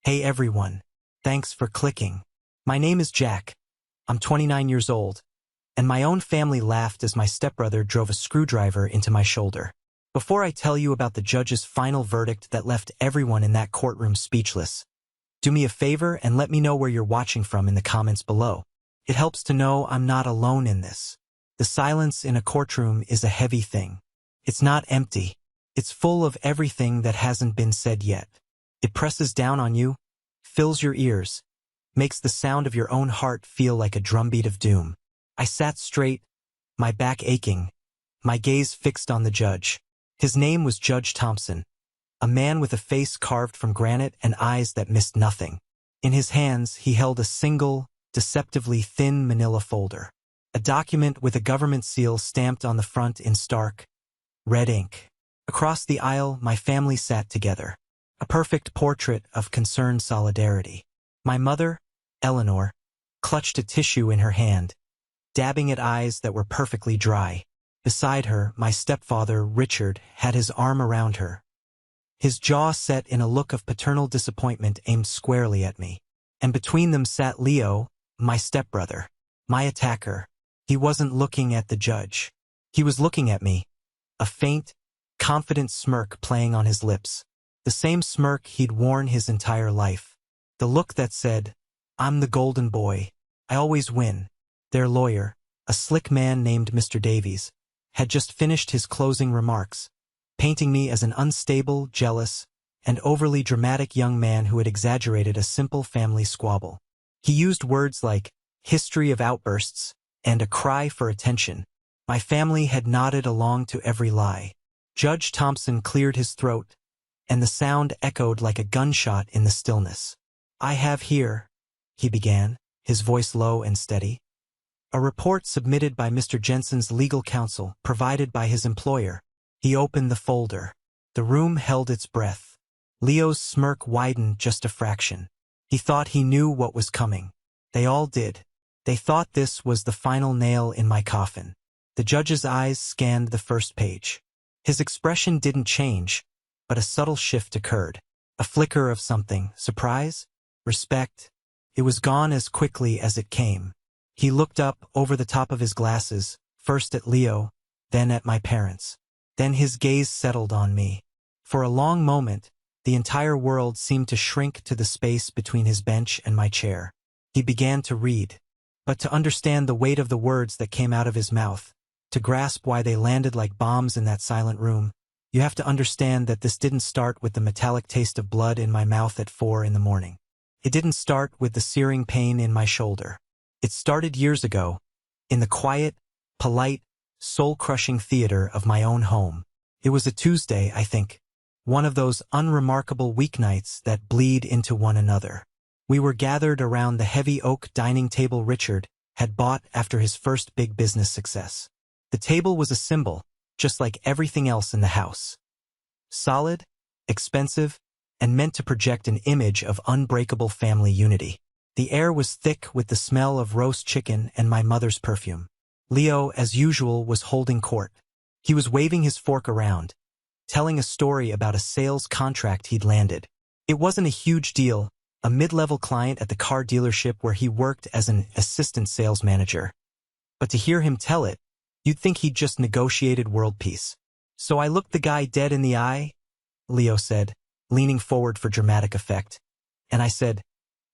Hey everyone. Thanks for clicking. My name is Jack. I'm 29 years old, and my own family laughed as my stepbrother drove a screwdriver into my shoulder. Before I tell you about the judge's final verdict that left everyone in that courtroom speechless, do me a favor and let me know where you're watching from in the comments below. It helps to know I'm not alone in this. The silence in a courtroom is a heavy thing. It's not empty. It's full of everything that hasn't been said yet. It presses down on you, fills your ears, makes the sound of your own heart feel like a drumbeat of doom. I sat straight, my back aching, my gaze fixed on the judge. His name was Judge Thompson, a man with a face carved from granite and eyes that missed nothing. In his hands, he held a single, deceptively thin manila folder, a document with a government seal stamped on the front in stark, red ink. Across the aisle, my family sat together. A perfect portrait of concerned solidarity. My mother, Eleanor, clutched a tissue in her hand, dabbing at eyes that were perfectly dry. Beside her, my stepfather, Richard, had his arm around her, his jaw set in a look of paternal disappointment aimed squarely at me. And between them sat Leo, my stepbrother, my attacker. He wasn't looking at the judge. He was looking at me, a faint, confident smirk playing on his lips. The same smirk he'd worn his entire life. The look that said, "I'm the golden boy. I always win." Their lawyer, a slick man named Mr. Davies, had just finished his closing remarks, painting me as an unstable, jealous, and overly dramatic young man who had exaggerated a simple family squabble. He used words like history of outbursts and a cry for attention. My family had nodded along to every lie. Judge Thompson cleared his throat, and the sound echoed like a gunshot in the stillness. "I have here," he began, his voice low and steady, "a report submitted by Mr. Jensen's legal counsel, provided by his employer." He opened the folder. The room held its breath. Leo's smirk widened just a fraction. He thought he knew what was coming. They all did. They thought this was the final nail in my coffin. The judge's eyes scanned the first page. His expression didn't change, but a subtle shift occurred. A flicker of something. Surprise? Respect? It was gone as quickly as it came. He looked up over the top of his glasses, first at Leo, then at my parents. Then his gaze settled on me. For a long moment, the entire world seemed to shrink to the space between his bench and my chair. He began to read. But to understand the weight of the words that came out of his mouth, to grasp why they landed like bombs in that silent room, you have to understand that this didn't start with the metallic taste of blood in my mouth at 4 in the morning. It didn't start with the searing pain in my shoulder. It started years ago, in the quiet, polite, soul-crushing theater of my own home. It was a Tuesday, I think, one of those unremarkable weeknights that bleed into one another. We were gathered around the heavy oak dining table Richard had bought after his first big business success. The table was a symbol, just like everything else in the house. Solid, expensive, and meant to project an image of unbreakable family unity. The air was thick with the smell of roast chicken and my mother's perfume. Leo, as usual, was holding court. He was waving his fork around, telling a story about a sales contract he'd landed. It wasn't a huge deal, a mid-level client at the car dealership where he worked as an assistant sales manager. But to hear him tell it, you'd think he'd just negotiated world peace. "So I looked the guy dead in the eye," Leo said, leaning forward for dramatic effect. "And I said,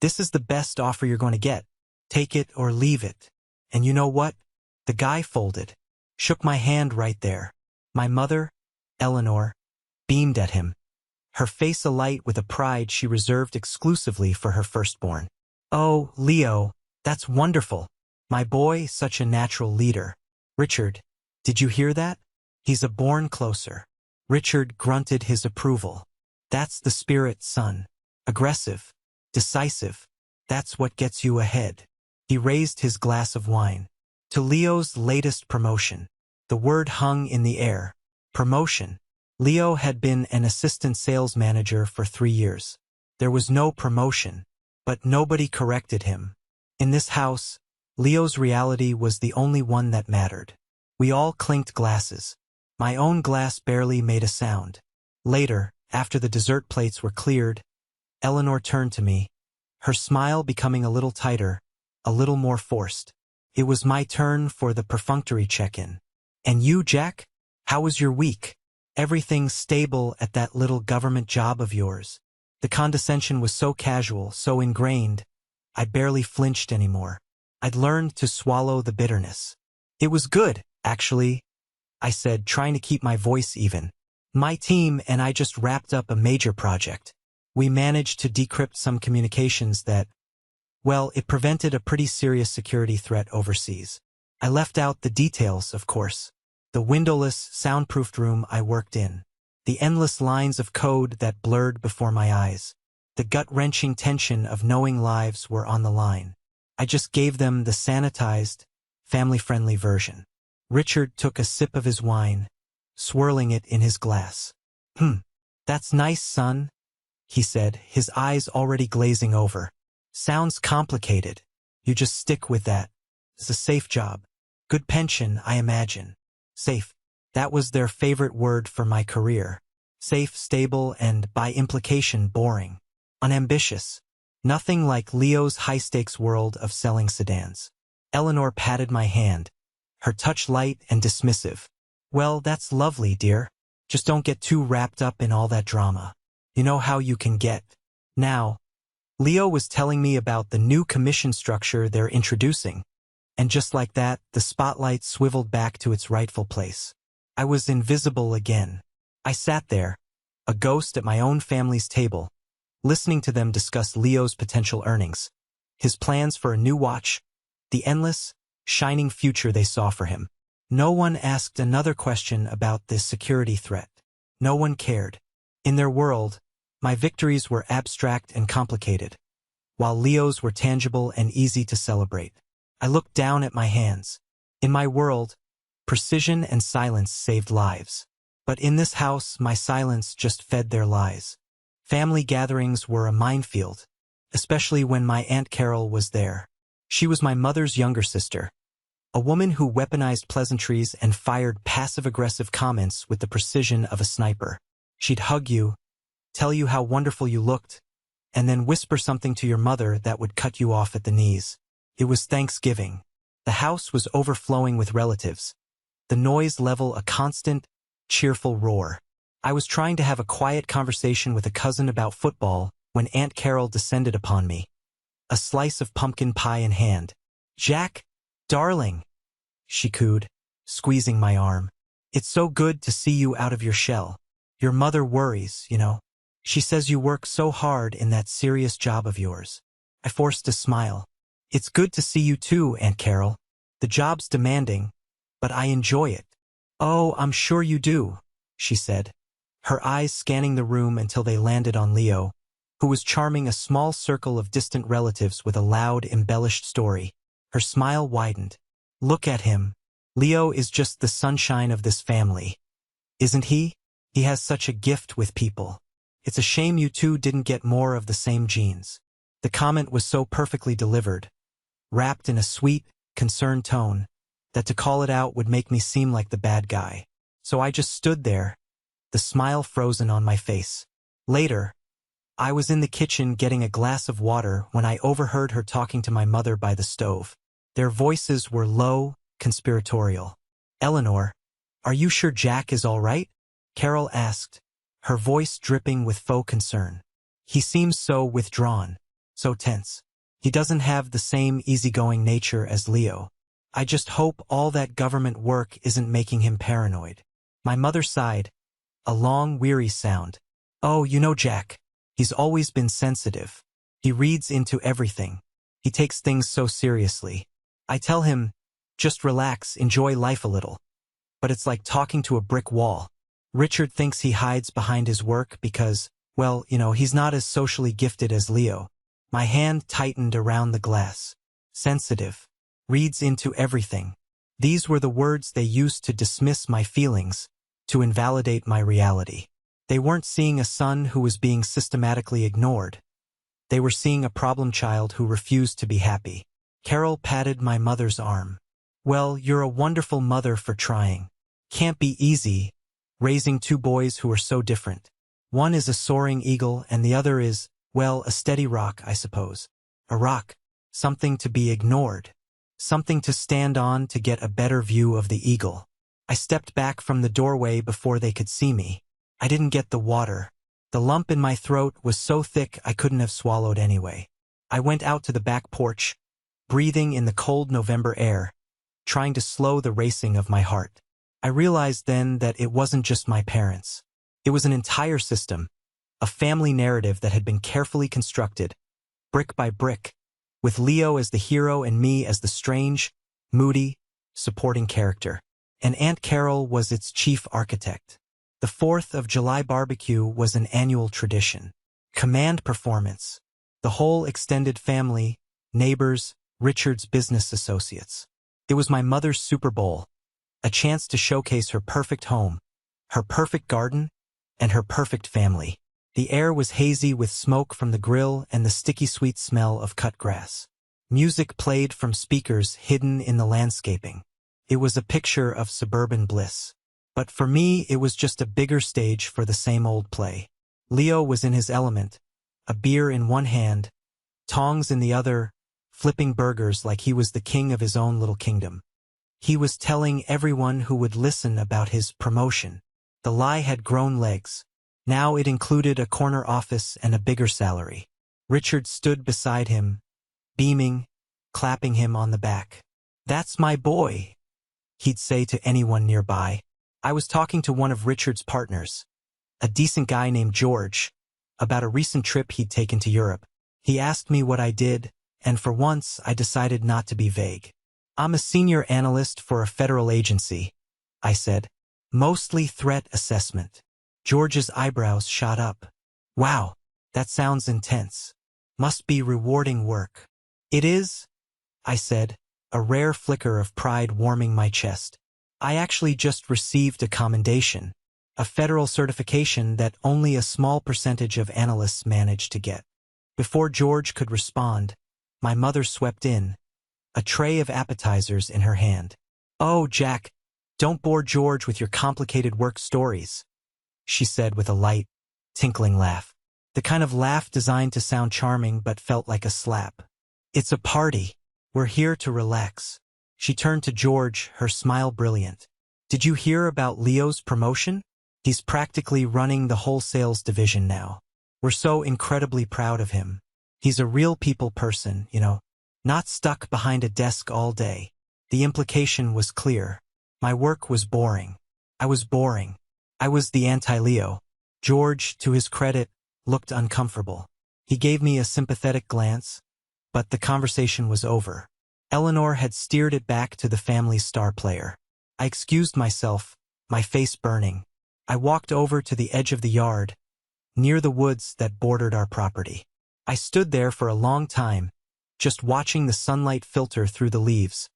'This is the best offer you're going to get. Take it or leave it.' And you know what? The guy folded, shook my hand right there. My mother, Eleanor, beamed at him, her face alight with a pride she reserved exclusively for her firstborn. 'Oh, Leo, that's wonderful. My boy, such a natural leader. Richard, did you hear that? He's a born closer.' Richard grunted his approval. 'That's the spirit, son. Aggressive, decisive. That's what gets you ahead.' He raised his glass of wine. To Leo's latest promotion. The word hung in the air. Promotion. Leo had been an assistant sales manager for 3 years. There was no promotion, but nobody corrected him. In this house, Leo's reality was the only one that mattered. We all clinked glasses. My own glass barely made a sound. Later, after the dessert plates were cleared, Eleanor turned to me, her smile becoming a little tighter, a little more forced. It was my turn for the perfunctory check-in. And you, Jack? How was your week? Everything stable at that little government job of yours? The condescension was so casual, so ingrained, I barely flinched anymore. I'd learned to swallow the bitterness. It was good, actually, I said, trying to keep my voice even. My team and I just wrapped up a major project. We managed to decrypt some communications that, well, it prevented a pretty serious security threat overseas. I left out the details, of course. The windowless, soundproofed room I worked in. The endless lines of code that blurred before my eyes. The gut-wrenching tension of knowing lives were on the line. I just gave them the sanitized, family-friendly version. Richard took a sip of his wine, swirling it in his glass. That's nice, son, he said, his eyes already glazing over. Sounds complicated. You just stick with that. It's a safe job. Good pension, I imagine. Safe. That was their favorite word for my career. Safe, stable, and, by implication, boring. Unambitious. Nothing like Leo's high-stakes world of selling sedans. Eleanor patted my hand, her touch light and dismissive. Well, that's lovely, dear. Just don't get too wrapped up in all that drama. You know how you can get. Now, Leo was telling me about the new commission structure they're introducing, and just like that, the spotlight swiveled back to its rightful place. I was invisible again. I sat there, a ghost at my own family's table, listening to them discuss Leo's potential earnings, his plans for a new watch, the endless, shining future they saw for him. No one asked another question about this security threat. No one cared. In their world, my victories were abstract and complicated, while Leo's were tangible and easy to celebrate. I looked down at my hands. In my world, precision and silence saved lives. But in this house, my silence just fed their lies. Family gatherings were a minefield, especially when my Aunt Carol was there. She was my mother's younger sister, a woman who weaponized pleasantries and fired passive-aggressive comments with the precision of a sniper. She'd hug you, tell you how wonderful you looked, and then whisper something to your mother that would cut you off at the knees. It was Thanksgiving. The house was overflowing with relatives, the noise level a constant, cheerful roar. I was trying to have a quiet conversation with a cousin about football when Aunt Carol descended upon me, a slice of pumpkin pie in hand. "Jack, darling," she cooed, squeezing my arm. "It's so good to see you out of your shell. Your mother worries, you know. She says you work so hard in that serious job of yours." I forced a smile. "It's good to see you too, Aunt Carol. The job's demanding, but I enjoy it." "Oh, I'm sure you do," she said, her eyes scanning the room until they landed on Leo, who was charming a small circle of distant relatives with a loud, embellished story. Her smile widened. "Look at him. Leo is just the sunshine of this family. Isn't he? He has such a gift with people. It's a shame you two didn't get more of the same genes." The comment was so perfectly delivered, wrapped in a sweet, concerned tone, that to call it out would make me seem like the bad guy. So I just stood there, the smile frozen on my face. Later, I was in the kitchen getting a glass of water when I overheard her talking to my mother by the stove. Their voices were low, conspiratorial. "Eleanor, are you sure Jack is all right?" Carol asked, her voice dripping with faux concern. "He seems so withdrawn, so tense. He doesn't have the same easygoing nature as Leo. I just hope all that government work isn't making him paranoid." My mother sighed, a long, weary sound. "Oh, you know Jack. He's always been sensitive. He reads into everything. He takes things so seriously. I tell him, just relax, enjoy life a little. But it's like talking to a brick wall. Richard thinks he hides behind his work because, well, you know, he's not as socially gifted as Leo." My hand tightened around the glass. Sensitive. Reads into everything. These were the words they used to dismiss my feelings, to invalidate my reality. They weren't seeing a son who was being systematically ignored. They were seeing a problem child who refused to be happy. Carol patted my mother's arm. "Well, you're a wonderful mother for trying. Can't be easy, raising two boys who are so different. One is a soaring eagle and the other is, Well, a steady rock, I suppose. A rock. Something to be ignored. Something to stand on to get a better view of the eagle. I stepped back from the doorway before they could see me. I didn't get the water. The lump in my throat was so thick I couldn't have swallowed anyway. I went out to the back porch, breathing in the cold November air, trying to slow the racing of my heart. I realized then that it wasn't just my parents. It was an entire system, a family narrative that had been carefully constructed, brick by brick, with Leo as the hero and me as the strange, moody, supporting character. And Aunt Carol was its chief architect. The 4th of July barbecue was an annual tradition. Command performance. The whole extended family, neighbors, Richard's business associates. It was my mother's Super Bowl, a chance to showcase her perfect home, her perfect garden, and her perfect family. The air was hazy with smoke from the grill and the sticky sweet smell of cut grass. Music played from speakers hidden in the landscaping. It was a picture of suburban bliss. But for me, it was just a bigger stage for the same old play. Leo was in his element, a beer in one hand, tongs in the other, flipping burgers like he was the king of his own little kingdom. He was telling everyone who would listen about his promotion. The lie had grown legs. Now it included a corner office and a bigger salary. Richard stood beside him, beaming, clapping him on the back. "That's my boy," he'd say to anyone nearby. I was talking to one of Richard's partners, a decent guy named George, about a recent trip he'd taken to Europe. He asked me what I did, and for once I decided not to be vague. "I'm a senior analyst for a federal agency," I said. "Mostly threat assessment." George's eyebrows shot up. "Wow, that sounds intense. Must be rewarding work." "It is," I said, a rare flicker of pride warming my chest. "I actually just received a commendation, a federal certification that only a small percentage of analysts manage to get." Before George could respond, my mother swept in, a tray of appetizers in her hand. "Oh, Jack, don't bore George with your complicated work stories," she said with a light, tinkling laugh. The kind of laugh designed to sound charming but felt like a slap. "It's a party. We're here to relax." She turned to George, her smile brilliant. "Did you hear about Leo's promotion? He's practically running the whole sales division now. We're so incredibly proud of him. He's a real people person, not stuck behind a desk all day." The implication was clear. My work was boring. I was boring. I was the anti-Leo. George, to his credit, looked uncomfortable. He gave me a sympathetic glance, but the conversation was over. Eleanor had steered it back to the family's star player. I excused myself, my face burning. I walked over to the edge of the yard, near the woods that bordered our property. I stood there for a long time, just watching the sunlight filter through the leaves,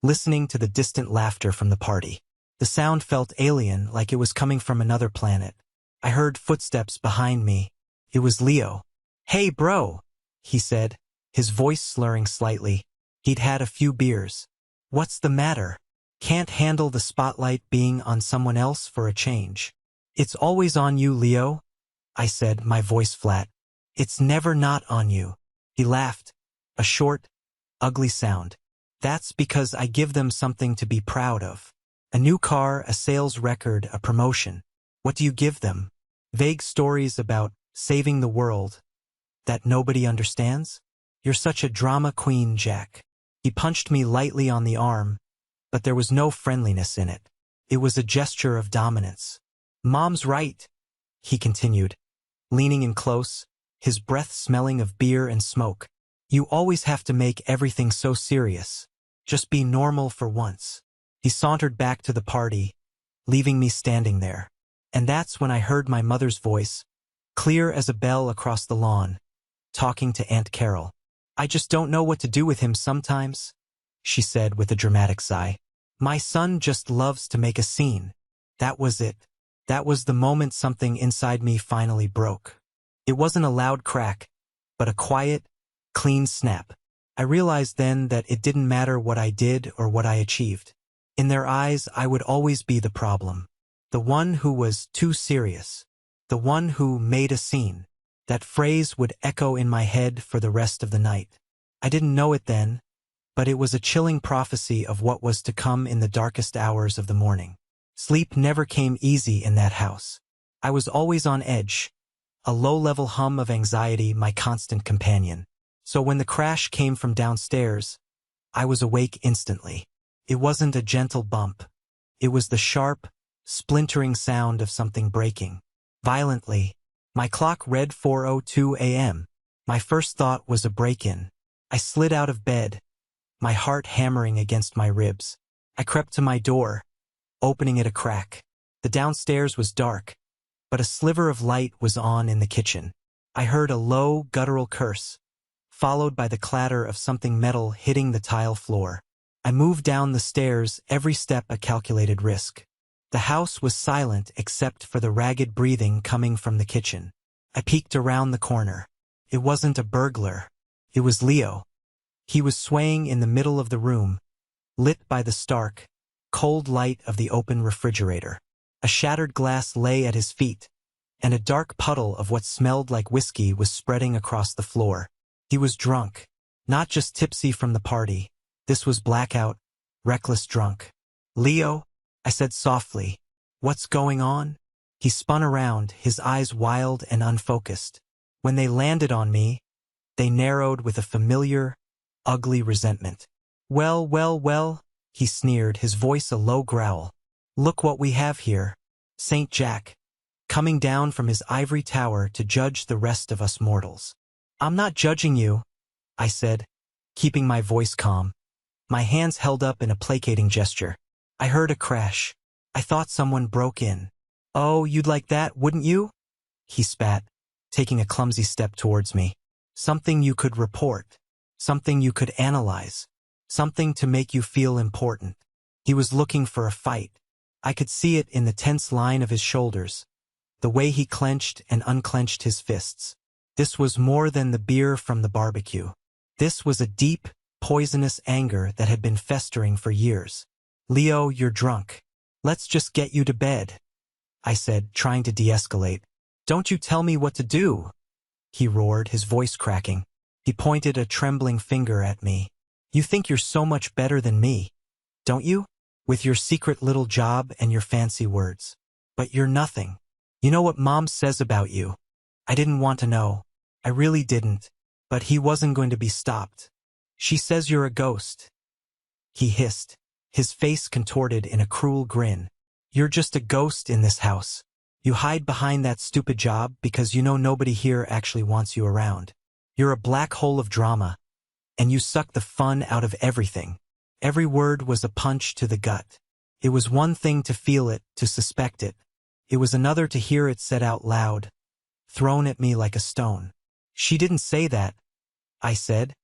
listening to the distant laughter from the party. The sound felt alien, like it was coming from another planet. I heard footsteps behind me. It was Leo. "Hey, bro," he said, his voice slurring slightly. He'd had a few beers. "What's the matter? Can't handle the spotlight being on someone else for a change?" "It's always on you, Leo," I said, my voice flat. "It's never not on you." He laughed, a short, ugly sound. "That's because I give them something to be proud of. A new car, a sales record, a promotion. What do you give them? Vague stories about saving the world that nobody understands? You're such a drama queen, Jack." He punched me lightly on the arm, but there was no friendliness in it. It was a gesture of dominance. "Mom's right," he continued, leaning in close, his breath smelling of beer and smoke. "You always have to make everything so serious. Just be normal for once." He sauntered back to the party, leaving me standing there. And that's when I heard my mother's voice, clear as a bell across the lawn, talking to Aunt Carol. "I just don't know what to do with him sometimes," she said with a dramatic sigh. "My son just loves to make a scene." That was it. That was the moment something inside me finally broke. It wasn't a loud crack, but a quiet, clean snap. I realized then that it didn't matter what I did or what I achieved. In their eyes, I would always be the problem. The one who was too serious. The one who made a scene. That phrase would echo in my head for the rest of the night. I didn't know it then, but it was a chilling prophecy of what was to come in the darkest hours of the morning. Sleep never came easy in that house. I was always on edge, a low-level hum of anxiety my constant companion. So when the crash came from downstairs, I was awake instantly. It wasn't a gentle bump. It was the sharp, splintering sound of something breaking. Violently, my clock read 4:02 a.m. My first thought was a break-in. I slid out of bed, my heart hammering against my ribs. I crept to my door, opening it a crack. The downstairs was dark, but a sliver of light was on in the kitchen. I heard a low, guttural curse, followed by the clatter of something metal hitting the tile floor. I moved down the stairs, every step a calculated risk. The house was silent except for the ragged breathing coming from the kitchen. I peeked around the corner. It wasn't a burglar. It was Leo. He was swaying in the middle of the room, lit by the stark, cold light of the open refrigerator. A shattered glass lay at his feet, and a dark puddle of what smelled like whiskey was spreading across the floor. He was drunk, not just tipsy from the party. This was blackout, reckless drunk. "Leo," I said softly, "what's going on?" He spun around, his eyes wild and unfocused. When they landed on me, they narrowed with a familiar, ugly resentment. Well, he sneered, his voice a low growl. "Look what we have here. Saint Jack, coming down from his ivory tower to judge the rest of us mortals." "I'm not judging you," I said, keeping my voice calm. My hands held up in a placating gesture. I heard a crash. I thought someone broke in. "Oh, you'd like that, wouldn't you?" He spat, taking a clumsy step towards me. "Something you could report. Something you could analyze. Something to make you feel important." He was looking for a fight. I could see it in the tense line of his shoulders, the way he clenched and unclenched his fists. This was more than the beer from the barbecue. This was a deep, poisonous anger that had been festering for years. "Leo, you're drunk. Let's just get you to bed," I said, trying to de-escalate. "Don't you tell me what to do," he roared, his voice cracking. He pointed a trembling finger at me. "You think you're so much better than me, don't you? With your secret little job and your fancy words. But you're nothing. You know what Mom says about you." I didn't want to know. I really didn't. But he wasn't going to be stopped. "She says you're a ghost," he hissed, his face contorted in a cruel grin. "You're just a ghost in this house. You hide behind that stupid job because you know nobody here actually wants you around. You're a black hole of drama, and you suck the fun out of everything." Every word was a punch to the gut. It was one thing to feel it, to suspect it. It was another to hear it said out loud, thrown at me like a stone. "She didn't say that," I said,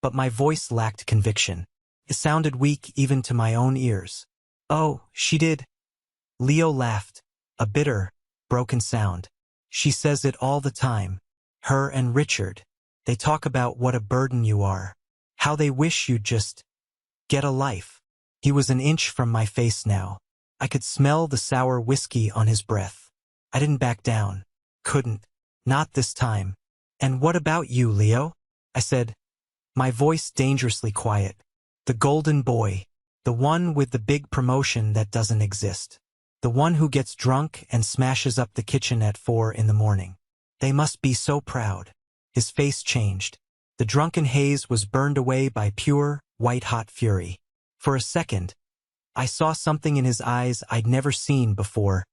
but my voice lacked conviction. It sounded weak even to my own ears. "Oh, she did." Leo laughed, a bitter, broken sound. "She says it all the time. Her and Richard. They talk about what a burden you are. How they wish you'd just get a life." He was an inch from my face now. I could smell the sour whiskey on his breath. I didn't back down. Couldn't. Not this time. "And what about you, Leo?" I said, my voice dangerously quiet. "The golden boy. The one with the big promotion that doesn't exist. The one who gets drunk and smashes up the kitchen at 4 in the morning. They must be so proud." His face changed. The drunken haze was burned away by pure, white-hot fury. For a second, I saw something in his eyes I'd never seen before.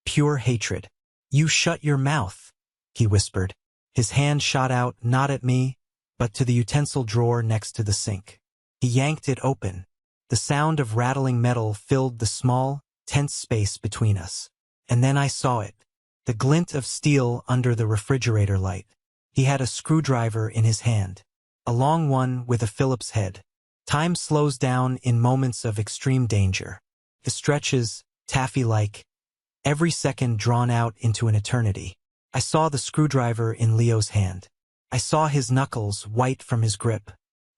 Pure hatred. "You shut your mouth," he whispered. His hand shot out, not at me, but to the utensil drawer next to the sink. He yanked it open. The sound of rattling metal filled the small, tense space between us. And then I saw it. The glint of steel under the refrigerator light. He had a screwdriver in his hand. A long one with a Phillips head. Time slows down in moments of extreme danger. It stretches, taffy-like, every second drawn out into an eternity. I saw the screwdriver in Leo's hand. I saw his knuckles white from his grip.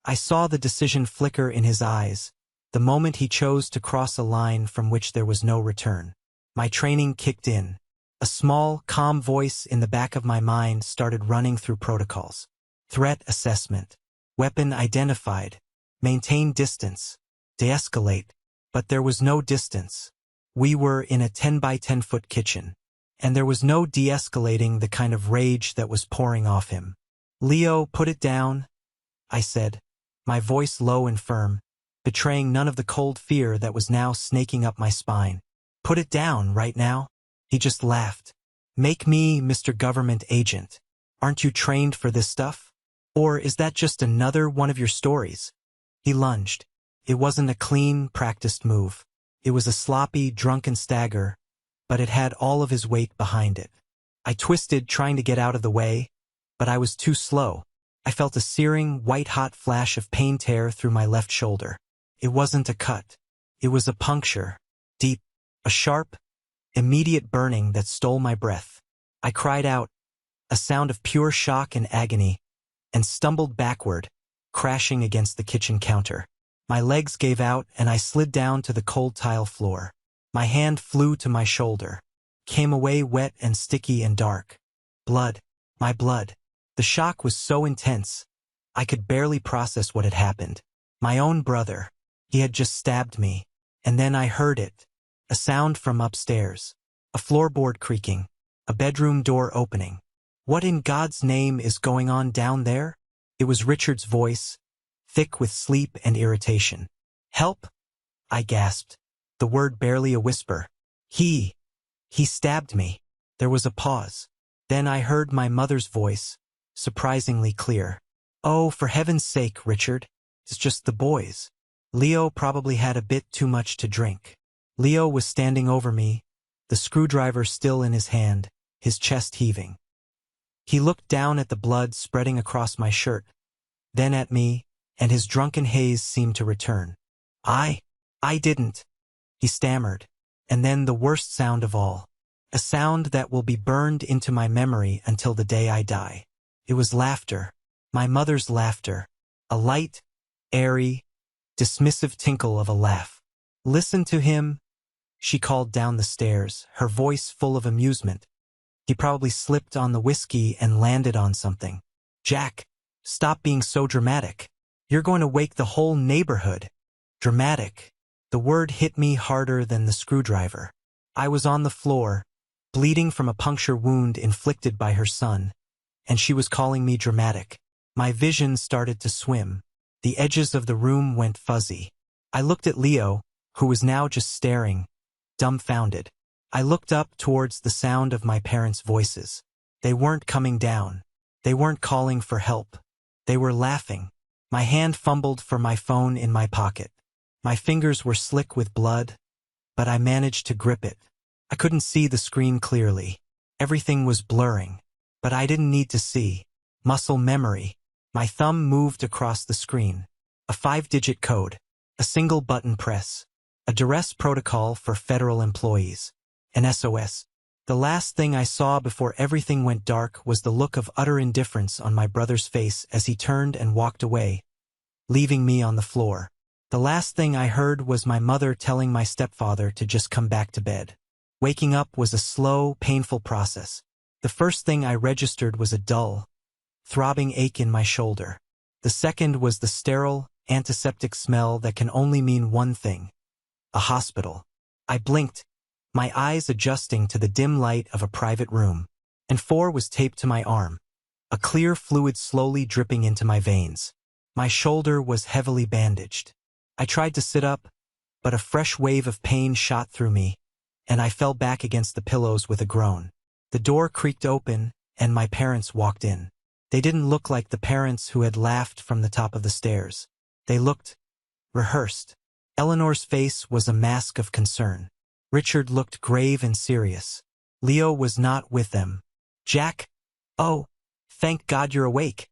I saw the decision flicker in his eyes, the moment he chose to cross a line from which there was no return. My training kicked in. A small, calm voice in the back of my mind started running through protocols. Threat assessment. Weapon identified. Maintain distance. De-escalate. But there was no distance. We were in a 10 by 10-foot kitchen. And there was no de-escalating the kind of rage that was pouring off him. "Leo, put it down," I said, my voice low and firm, betraying none of the cold fear that was now snaking up my spine. "Put it down right now." He just laughed. "Make me Mr. Government Agent. Aren't you trained for this stuff? Or is that just another one of your stories?" He lunged. It wasn't a clean, practiced move. It was a sloppy, drunken stagger, but it had all of his weight behind it. I twisted, trying to get out of the way, but I was too slow. I felt a searing, white-hot flash of pain tear through my left shoulder. It wasn't a cut. It was a puncture. Deep. A sharp, immediate burning that stole my breath. I cried out, a sound of pure shock and agony, and stumbled backward, crashing against the kitchen counter. My legs gave out and I slid down to the cold tile floor. My hand flew to my shoulder. Came away wet and sticky and dark. Blood. My blood. The shock was so intense, I could barely process what had happened. My own brother. He had just stabbed me. And then I heard it. A sound from upstairs. A floorboard creaking. A bedroom door opening. What in God's name is going on down there? It was Richard's voice, thick with sleep and irritation. "Help!" I gasped, the word barely a whisper. He stabbed me." There was a pause. Then I heard my mother's voice, surprisingly clear. "Oh, for heaven's sake, Richard. It's just the boys. Leo probably had a bit too much to drink." Leo was standing over me, the screwdriver still in his hand, his chest heaving. He looked down at the blood spreading across my shirt, then at me, and his drunken haze seemed to return. I didn't," he stammered, and then the worst sound of all. A sound that will be burned into my memory until the day I die. It was laughter. My mother's laughter. A light, airy, dismissive tinkle of a laugh. "Listen to him," she called down the stairs, her voice full of amusement. "He probably slipped on the whiskey and landed on something. Jack, stop being so dramatic. You're going to wake the whole neighborhood." Dramatic. The word hit me harder than the screwdriver. I was on the floor, bleeding from a puncture wound inflicted by her son, and she was calling me dramatic. My vision started to swim. The edges of the room went fuzzy. I looked at Leo, who was now just staring, dumbfounded. I looked up towards the sound of my parents' voices. They weren't coming down. They weren't calling for help. They were laughing. My hand fumbled for my phone in my pocket. My fingers were slick with blood, but I managed to grip it. I couldn't see the screen clearly. Everything was blurring, but I didn't need to see. Muscle memory. My thumb moved across the screen. A 5-digit code. A single button press. A duress protocol for federal employees. An SOS. The last thing I saw before everything went dark was the look of utter indifference on my brother's face as he turned and walked away, leaving me on the floor. The last thing I heard was my mother telling my stepfather to just come back to bed. Waking up was a slow, painful process. The first thing I registered was a dull, throbbing ache in my shoulder. The second was the sterile, antiseptic smell that can only mean one thing: a hospital. I blinked, my eyes adjusting to the dim light of a private room. And 4 was taped to my arm, a clear fluid slowly dripping into my veins. My shoulder was heavily bandaged. I tried to sit up, but a fresh wave of pain shot through me, and I fell back against the pillows with a groan. The door creaked open, and my parents walked in. They didn't look like the parents who had laughed from the top of the stairs. They looked rehearsed. Eleanor's face was a mask of concern. Richard looked grave and serious. Leo was not with them. "Jack? Oh, thank God you're awake,"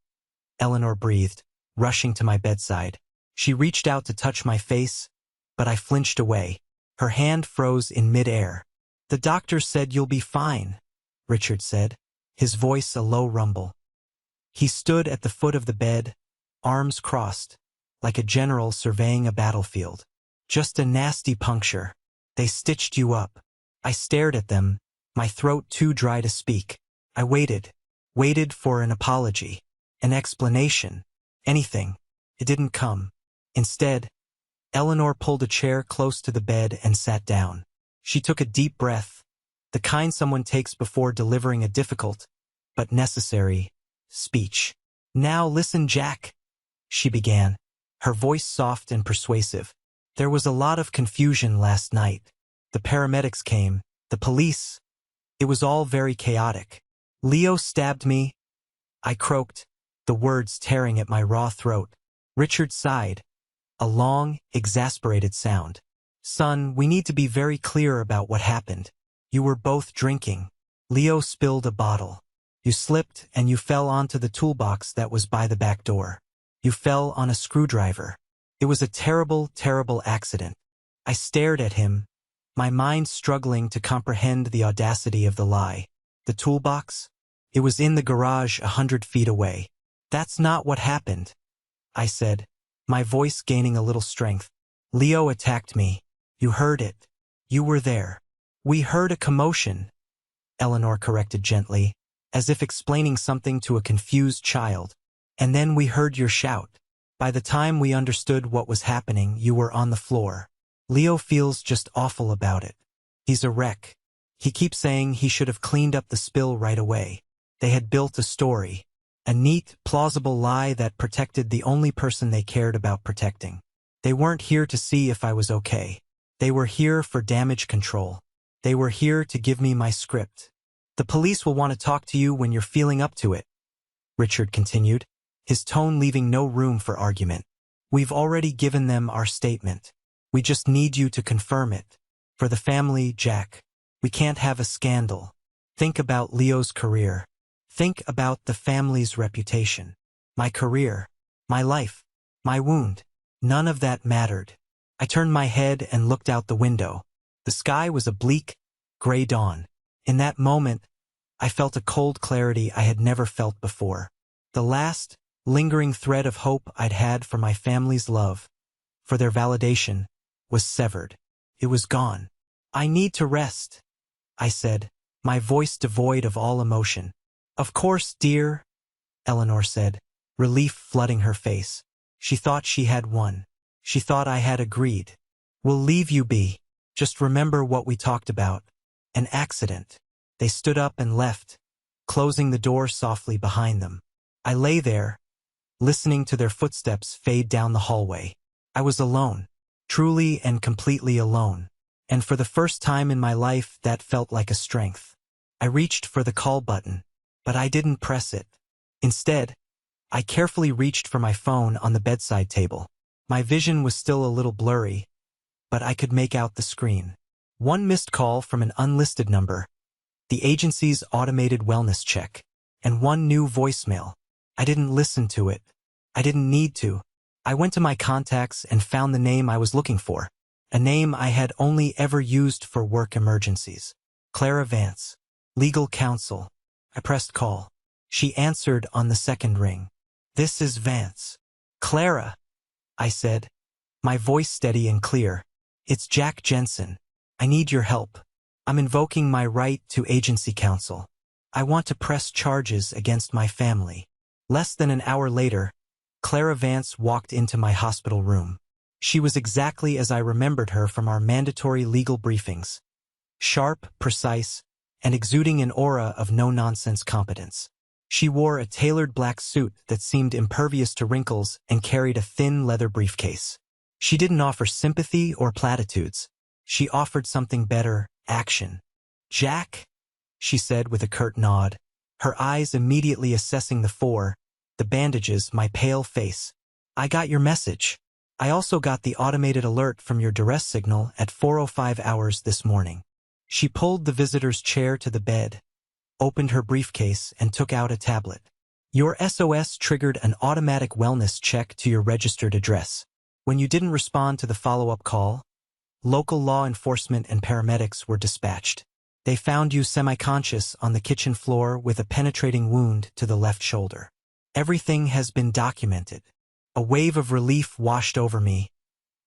Eleanor breathed, rushing to my bedside. She reached out to touch my face, but I flinched away. Her hand froze in mid-air. "The doctor said you'll be fine," Richard said, his voice a low rumble. He stood at the foot of the bed, arms crossed, like a general surveying a battlefield. "Just a nasty puncture. They stitched you up." I stared at them, my throat too dry to speak. I waited for an apology, an explanation, anything. It didn't come. Instead, Eleanor pulled a chair close to the bed and sat down. She took a deep breath, the kind someone takes before delivering a difficult, but necessary, speech. "Now listen, Jack," she began, her voice soft and persuasive. "There was a lot of confusion last night. The paramedics came, the police. It was all very chaotic. Leo stabbed me," I croaked, the words tearing at my raw throat. Richard sighed, a long, exasperated sound. "Son, we need to be very clear about what happened. You were both drinking. Leo spilled a bottle. You slipped and you fell onto the toolbox that was by the back door. You fell on a screwdriver. It was a terrible, terrible accident." I stared at him, my mind struggling to comprehend the audacity of the lie. "The toolbox? It was in the garage 100 feet away." "That's not what happened," I said, my voice gaining a little strength. "Leo attacked me. You heard it. You were there." "We heard a commotion," Eleanor corrected gently, as if explaining something to a confused child. "And then we heard your shout. By the time we understood what was happening, you were on the floor. Leo feels just awful about it. He's a wreck. He keeps saying he should have cleaned up the spill right away." They had built a story, a neat, plausible lie that protected the only person they cared about protecting. They weren't here to see if I was okay. They were here for damage control. They were here to give me my script. "The police will want to talk to you when you're feeling up to it," Richard continued, his tone leaving no room for argument. "We've already given them our statement. We just need you to confirm it. For the family, Jack. We can't have a scandal. Think about Leo's career. Think about the family's reputation. My career. My life. My wound. None of that mattered." I turned my head and looked out the window. The sky was a bleak, gray dawn. In that moment, I felt a cold clarity I had never felt before. The last, lingering thread of hope I'd had for my family's love, for their validation, was severed. It was gone. "I need to rest," I said, my voice devoid of all emotion. "Of course, dear," Eleanor said, relief flooding her face. She thought she had won. She thought I had agreed. "We'll leave you be. Just remember what we talked about. An accident." They stood up and left, closing the door softly behind them. I lay there, listening to their footsteps fade down the hallway. I was alone, truly and completely alone. And for the first time in my life, that felt like a strength. I reached for the call button, but I didn't press it. Instead, I carefully reached for my phone on the bedside table. My vision was still a little blurry, but I could make out the screen. One missed call from an unlisted number, the agency's automated wellness check, and one new voicemail. I didn't listen to it. I didn't need to. I went to my contacts and found the name I was looking for, a name I had only ever used for work emergencies. Clara Vance, legal counsel. I pressed call. She answered on the second ring. "This is Vance." "Clara," I said, my voice steady and clear. "It's Jack Jensen. I need your help. I'm invoking my right to agency counsel. I want to press charges against my family." Less than an hour later, Clara Vance walked into my hospital room. She was exactly as I remembered her from our mandatory legal briefings. Sharp, precise, and exuding an aura of no-nonsense competence. She wore a tailored black suit that seemed impervious to wrinkles and carried a thin leather briefcase. She didn't offer sympathy or platitudes. She offered something better, action. "Jack," she said with a curt nod, her eyes immediately assessing the bandages, my pale face. "I got your message. I also got the automated alert from your duress signal at 4:05 hours this morning." She pulled the visitor's chair to the bed, opened her briefcase, and took out a tablet. "Your SOS triggered an automatic wellness check to your registered address. When you didn't respond to the follow-up call, local law enforcement and paramedics were dispatched. They found you semi-conscious on the kitchen floor with a penetrating wound to the left shoulder. Everything has been documented." A wave of relief washed over me,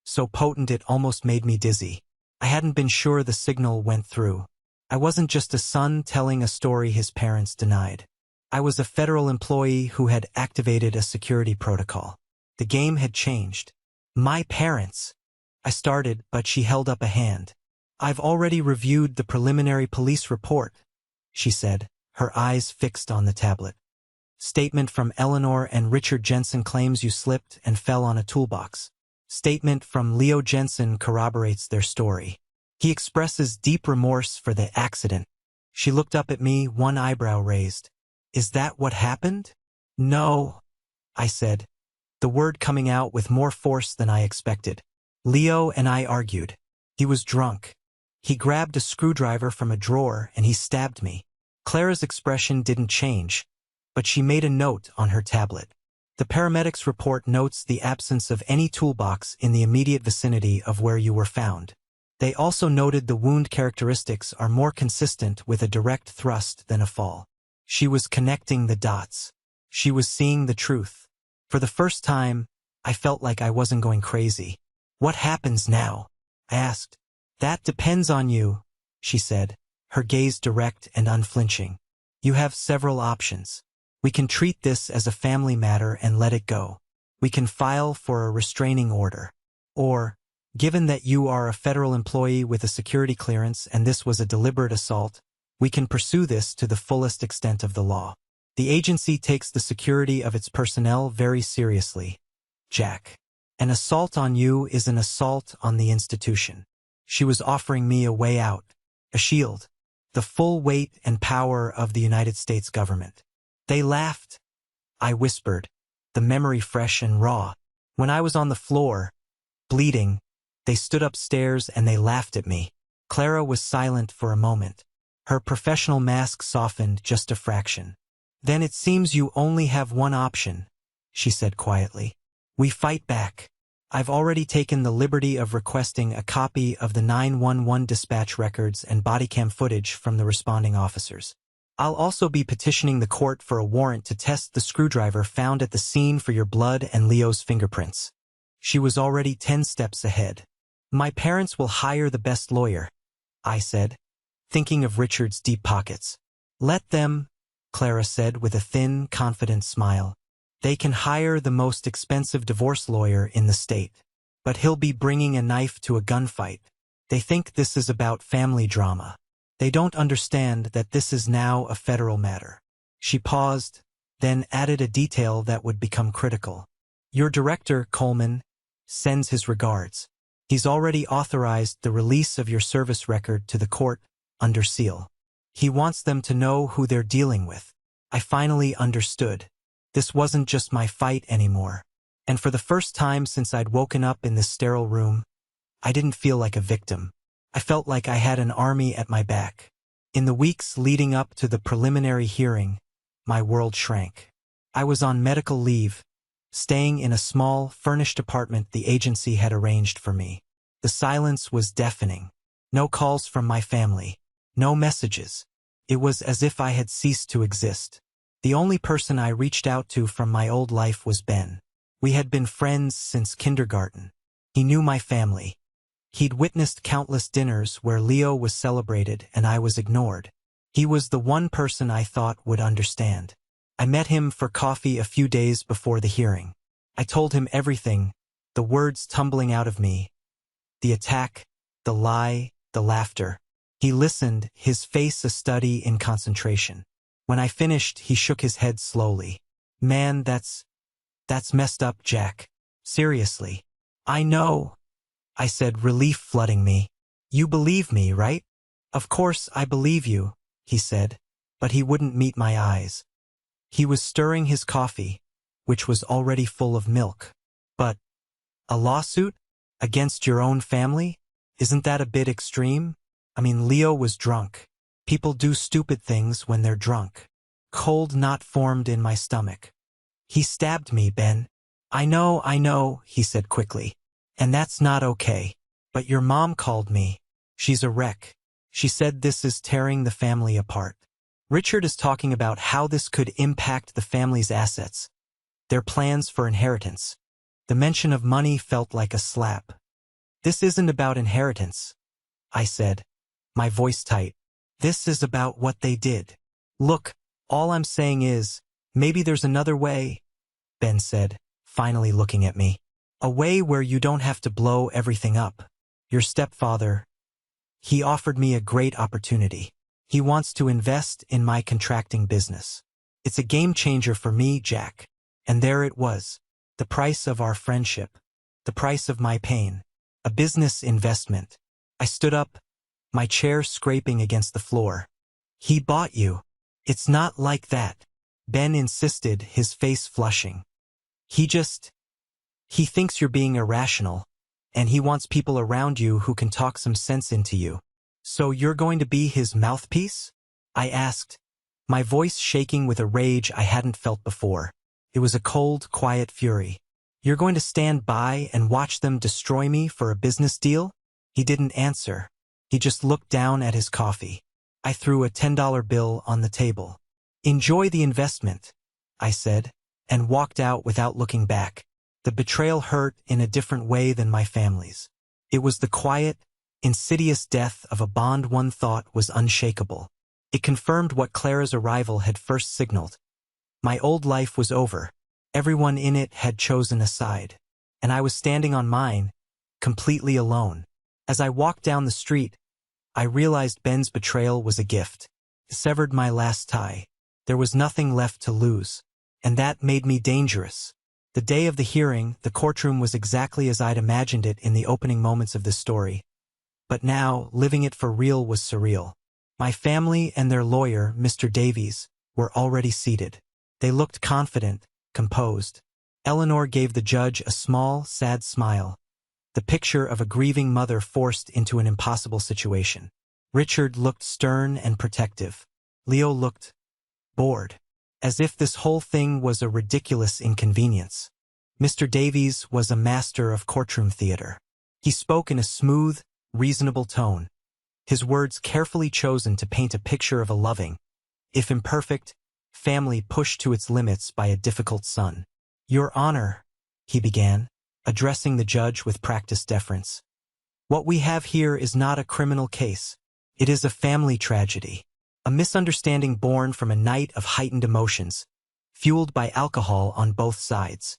so potent it almost made me dizzy. I hadn't been sure the signal went through. I wasn't just a son telling a story his parents denied. I was a federal employee who had activated a security protocol. The game had changed. My parents. I started, but she held up a hand. I've already reviewed the preliminary police report, she said, her eyes fixed on the tablet. Statement from Eleanor and Richard Jensen claims you slipped and fell on a toolbox. Statement from Leo Jensen corroborates their story. He expresses deep remorse for the accident. She looked up at me, one eyebrow raised. Is that what happened? No, I said, the word coming out with more force than I expected. Leo and I argued. He was drunk. He grabbed a screwdriver from a drawer and he stabbed me. Clara's expression didn't change, but she made a note on her tablet. The paramedics' report notes the absence of any toolbox in the immediate vicinity of where you were found. They also noted the wound characteristics are more consistent with a direct thrust than a fall. She was connecting the dots. She was seeing the truth. For the first time, I felt like I wasn't going crazy. What happens now? I asked. That depends on you, she said, her gaze direct and unflinching. You have several options. We can treat this as a family matter and let it go. We can file for a restraining order. Or, given that you are a federal employee with a security clearance and this was a deliberate assault, we can pursue this to the fullest extent of the law. The agency takes the security of its personnel very seriously, Jack. An assault on you is an assault on the institution. She was offering me a way out, a shield, the full weight and power of the United States government. They laughed. I whispered, the memory fresh and raw. When I was on the floor, bleeding, they stood upstairs and they laughed at me. Clara was silent for a moment. Her professional mask softened just a fraction. Then it seems you only have one option, she said quietly. We fight back. I've already taken the liberty of requesting a copy of the 911 dispatch records and bodycam footage from the responding officers. I'll also be petitioning the court for a warrant to test the screwdriver found at the scene for your blood and Leo's fingerprints. She was already 10 steps ahead. My parents will hire the best lawyer, I said, thinking of Richard's deep pockets. Let them, Clara said with a thin, confident smile. They can hire the most expensive divorce lawyer in the state. But he'll be bringing a knife to a gunfight. They think this is about family drama. They don't understand that this is now a federal matter. She paused, then added a detail that would become critical. Your director, Coleman, sends his regards. He's already authorized the release of your service record to the court under seal. He wants them to know who they're dealing with. I finally understood. This wasn't just my fight anymore. And for the first time since I'd woken up in this sterile room, I didn't feel like a victim. I felt like I had an army at my back. In the weeks leading up to the preliminary hearing, my world shrank. I was on medical leave, staying in a small, furnished apartment the agency had arranged for me. The silence was deafening. No calls from my family. No messages. It was as if I had ceased to exist. The only person I reached out to from my old life was Ben. We had been friends since kindergarten. He knew my family. He'd witnessed countless dinners where Leo was celebrated and I was ignored. He was the one person I thought would understand. I met him for coffee a few days before the hearing. I told him everything, the words tumbling out of me. The attack, the lie, the laughter. He listened, his face a study in concentration. When I finished, he shook his head slowly. Man, that's messed up, Jack. Seriously. I know, I said, relief flooding me. You believe me, right? Of course I believe you, he said, but he wouldn't meet my eyes. He was stirring his coffee, which was already full of milk. But a lawsuit? Against your own family? Isn't that a bit extreme? I mean, Leo was drunk. People do stupid things when they're drunk. Cold knot formed in my stomach. He stabbed me, Ben. I know, he said quickly. And that's not okay. But your mom called me. She's a wreck. She said this is tearing the family apart. Richard is talking about how this could impact the family's assets, their plans for inheritance. The mention of money felt like a slap. This isn't about inheritance, I said, my voice tight. This is about what they did. Look, all I'm saying is, maybe there's another way, Ben said, finally looking at me. A way where you don't have to blow everything up. Your stepfather, he offered me a great opportunity. He wants to invest in my contracting business. It's a game changer for me, Jack. And there it was. The price of our friendship. The price of my pain. A business investment. I stood up, my chair scraping against the floor. He bought you. It's not like that, Ben insisted, his face flushing. He thinks you're being irrational, and he wants people around you who can talk some sense into you. So you're going to be his mouthpiece? I asked, my voice shaking with a rage I hadn't felt before. It was a cold, quiet fury. You're going to stand by and watch them destroy me for a business deal? He didn't answer. He just looked down at his coffee. I threw a $10 bill on the table. Enjoy the investment, I said, and walked out without looking back. The betrayal hurt in a different way than my family's. It was the quiet, insidious death of a bond one thought was unshakable. It confirmed what Clara's arrival had first signaled. My old life was over. Everyone in it had chosen a side. And I was standing on mine, completely alone. As I walked down the street, I realized Ben's betrayal was a gift. It severed my last tie. There was nothing left to lose. And that made me dangerous. The day of the hearing, the courtroom was exactly as I'd imagined it in the opening moments of this story. But now, living it for real was surreal. My family and their lawyer, Mr. Davies, were already seated. They looked confident, composed. Eleanor gave the judge a small, sad smile, the picture of a grieving mother forced into an impossible situation. Richard looked stern and protective. Leo looked bored, as if this whole thing was a ridiculous inconvenience. Mr. Davies was a master of courtroom theater. He spoke in a smooth, reasonable tone, his words carefully chosen to paint a picture of a loving, if imperfect, family pushed to its limits by a difficult son. Your Honor, he began, addressing the judge with practiced deference. What we have here is not a criminal case. It is a family tragedy. A misunderstanding born from a night of heightened emotions, fueled by alcohol on both sides.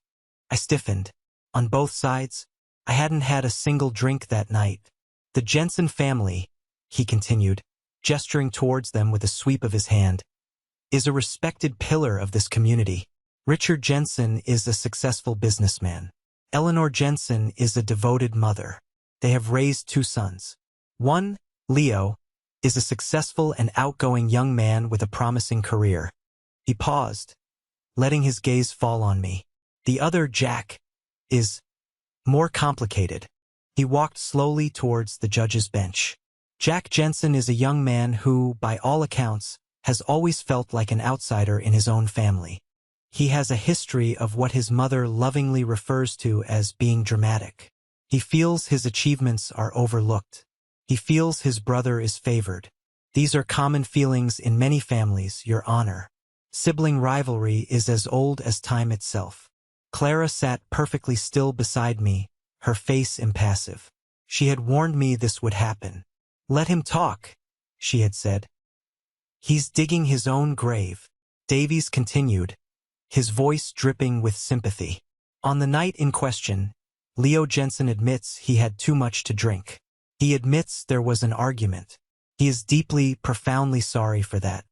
I stiffened. On both sides? I hadn't had a single drink that night. The Jensen family, he continued, gesturing towards them with a sweep of his hand, is a respected pillar of this community. Richard Jensen is a successful businessman. Eleanor Jensen is a devoted mother. They have raised 2 sons. One, Leo, is a successful and outgoing young man with a promising career. He paused, letting his gaze fall on me. The other, Jack, is more complicated. He walked slowly towards the judge's bench. Jack Jensen is a young man who, by all accounts, has always felt like an outsider in his own family. He has a history of what his mother lovingly refers to as being dramatic. He feels his achievements are overlooked. He feels his brother is favored. These are common feelings in many families, Your Honor. Sibling rivalry is as old as time itself. Clara sat perfectly still beside me, her face impassive. She had warned me this would happen. Let him talk, she had said. He's digging his own grave. Davies continued, his voice dripping with sympathy. On the night in question, Leo Jensen admits he had too much to drink. He admits there was an argument. He is deeply, profoundly sorry for that.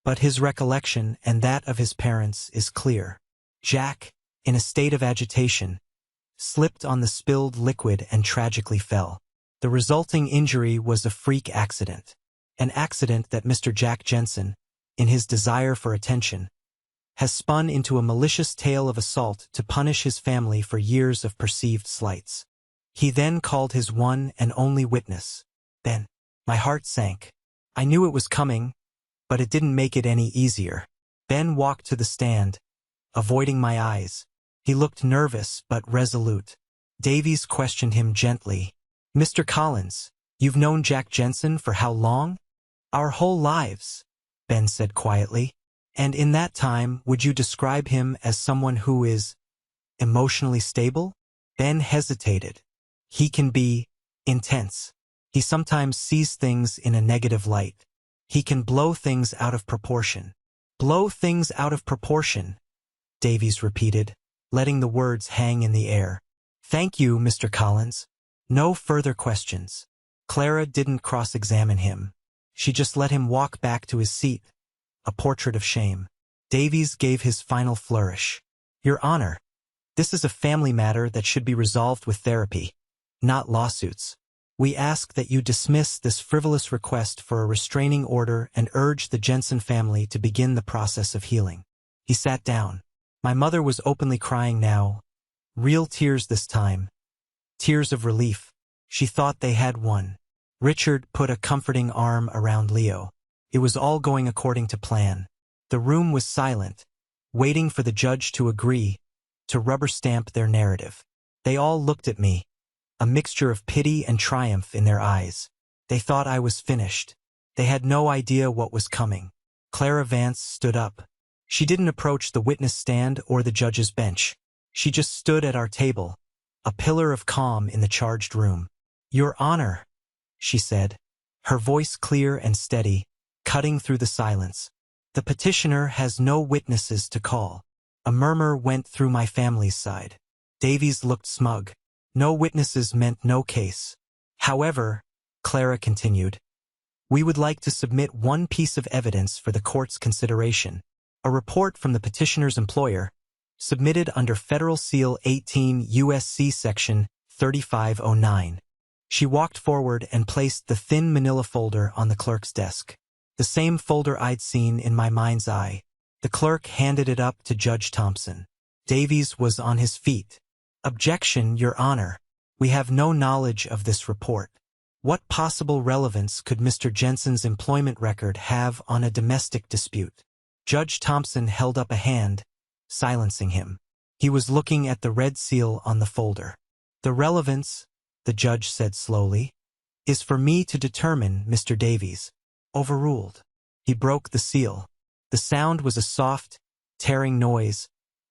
But his recollection and that of his parents is clear. Jack, in a state of agitation, slipped on the spilled liquid and tragically fell. The resulting injury was a freak accident. An accident that Mr. Jack Jensen, in his desire for attention, has spun into a malicious tale of assault to punish his family for years of perceived slights. He then called his one and only witness, Ben. My heart sank. I knew it was coming, but it didn't make it any easier. Ben walked to the stand, avoiding my eyes. He looked nervous but resolute. Davies questioned him gently. Mr. Collins, you've known Jack Jensen for how long? Our whole lives, Ben said quietly. And in that time, would you describe him as someone who is emotionally stable? Ben hesitated. He can be intense. He sometimes sees things in a negative light. He can blow things out of proportion. Blow things out of proportion, Davies repeated, letting the words hang in the air. Thank you, Mr. Collins. No further questions. Clara didn't cross-examine him. She just let him walk back to his seat, a portrait of shame. Davies gave his final flourish. Your Honor, this is a family matter that should be resolved with therapy, not lawsuits. We ask that you dismiss this frivolous request for a restraining order and urge the Jensen family to begin the process of healing. He sat down. My mother was openly crying now, real tears this time, tears of relief. She thought they had won. Richard put a comforting arm around Leo. It was all going according to plan. The room was silent, waiting for the judge to agree, to rubber stamp their narrative. They all looked at me, a mixture of pity and triumph in their eyes. They thought I was finished. They had no idea what was coming. Clara Vance stood up. She didn't approach the witness stand or the judge's bench. She just stood at our table, a pillar of calm in the charged room. Your Honor, she said, her voice clear and steady, cutting through the silence. The petitioner has no witnesses to call. A murmur went through my family's side. Davies looked smug. No witnesses meant no case. However, Clara continued, we would like to submit one piece of evidence for the court's consideration. A report from the petitioner's employer, submitted under Federal Seal 18 U.S.C. Section 3509. She walked forward and placed the thin manila folder on the clerk's desk. The same folder I'd seen in my mind's eye. The clerk handed it up to Judge Thompson. Davies was on his feet. Objection, Your Honor. We have no knowledge of this report. What possible relevance could Mr. Jensen's employment record have on a domestic dispute? Judge Thompson held up a hand, silencing him. He was looking at the red seal on the folder. The relevance, the judge said slowly, is for me to determine, Mr. Davies. Overruled. He broke the seal. The sound was a soft, tearing noise,